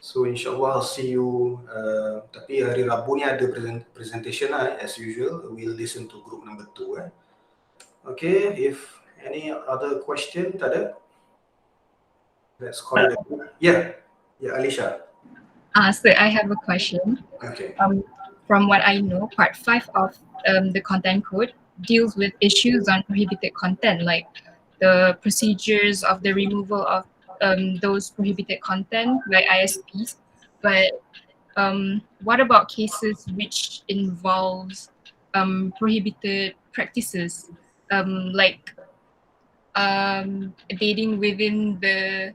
So inshallah I'll see you. Tapi hari Rabu ni ada presentation lah, as usual. We'll listen to group number 2. Okay, if any other question, tak ada? Let's call it. Yeah, Alicia. So I have a question. Okay. From what I know, Part 5 of the Content Code deals with issues on prohibited content, like the procedures of the removal of those prohibited content by ISPs. But what about cases which involves prohibited practices, like dating with the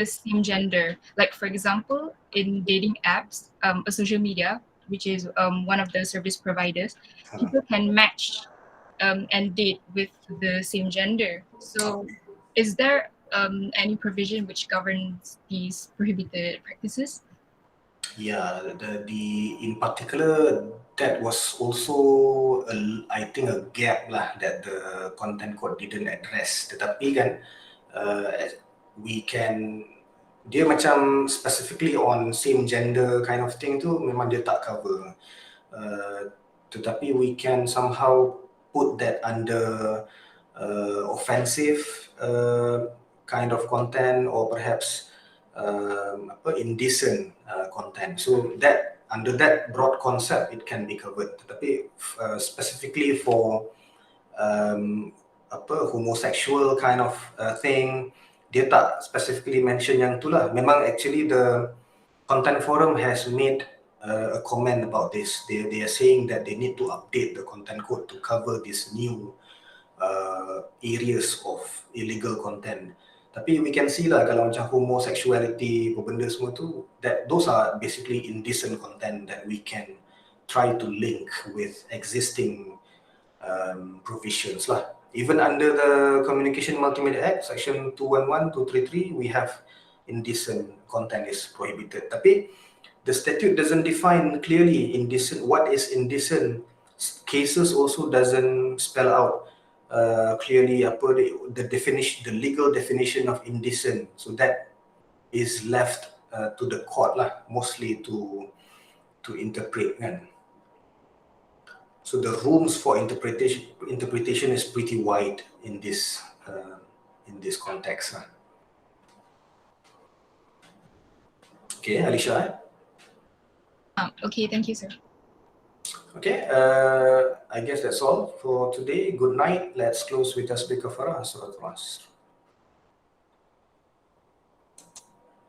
same gender. Like for example, in dating apps, a social media, which is one of the service providers, people can match and date with the same gender. So, is there any provision which governs these prohibited practices? Yeah, in particular, that was also I think a gap lah that the content code didn't address. Tetapi kan, we can, dia macam specifically on same gender kind of thing tu memang dia tak cover. Tetapi we can somehow put that under offensive kind of content, or perhaps indecent content. So that under that broad concept, it can be covered. Tetapi specifically for homosexual kind of thing, dia tak specifically mention yang tu lah. Memang actually the Content Forum has made a comment about this. They are saying that they need to update the content code to cover these new areas of illegal content. Tapi we can see lah kalau macam homosexuality, benda semua tu, that those are basically indecent content that we can try to link with existing provisions lah. Even under the Communication Multimedia Act, Section 211, 233, we have indecent content is prohibited. Tapi the statute doesn't define clearly indecent. What is indecent? Cases also doesn't spell out clearly the definition, the legal definition of indecent. So that is left to the court lah, mostly to interpret kan. So the rooms for interpretation is pretty wide in this context lah. Okay, Alisha. Okay, thank you, sir. Okay, I guess that's all for today. Good night. Let's close with tasbih kafarah.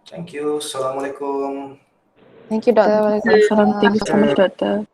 Thank you. Assalamualaikum. Thank you, Dr. Thank you so much, Doctor.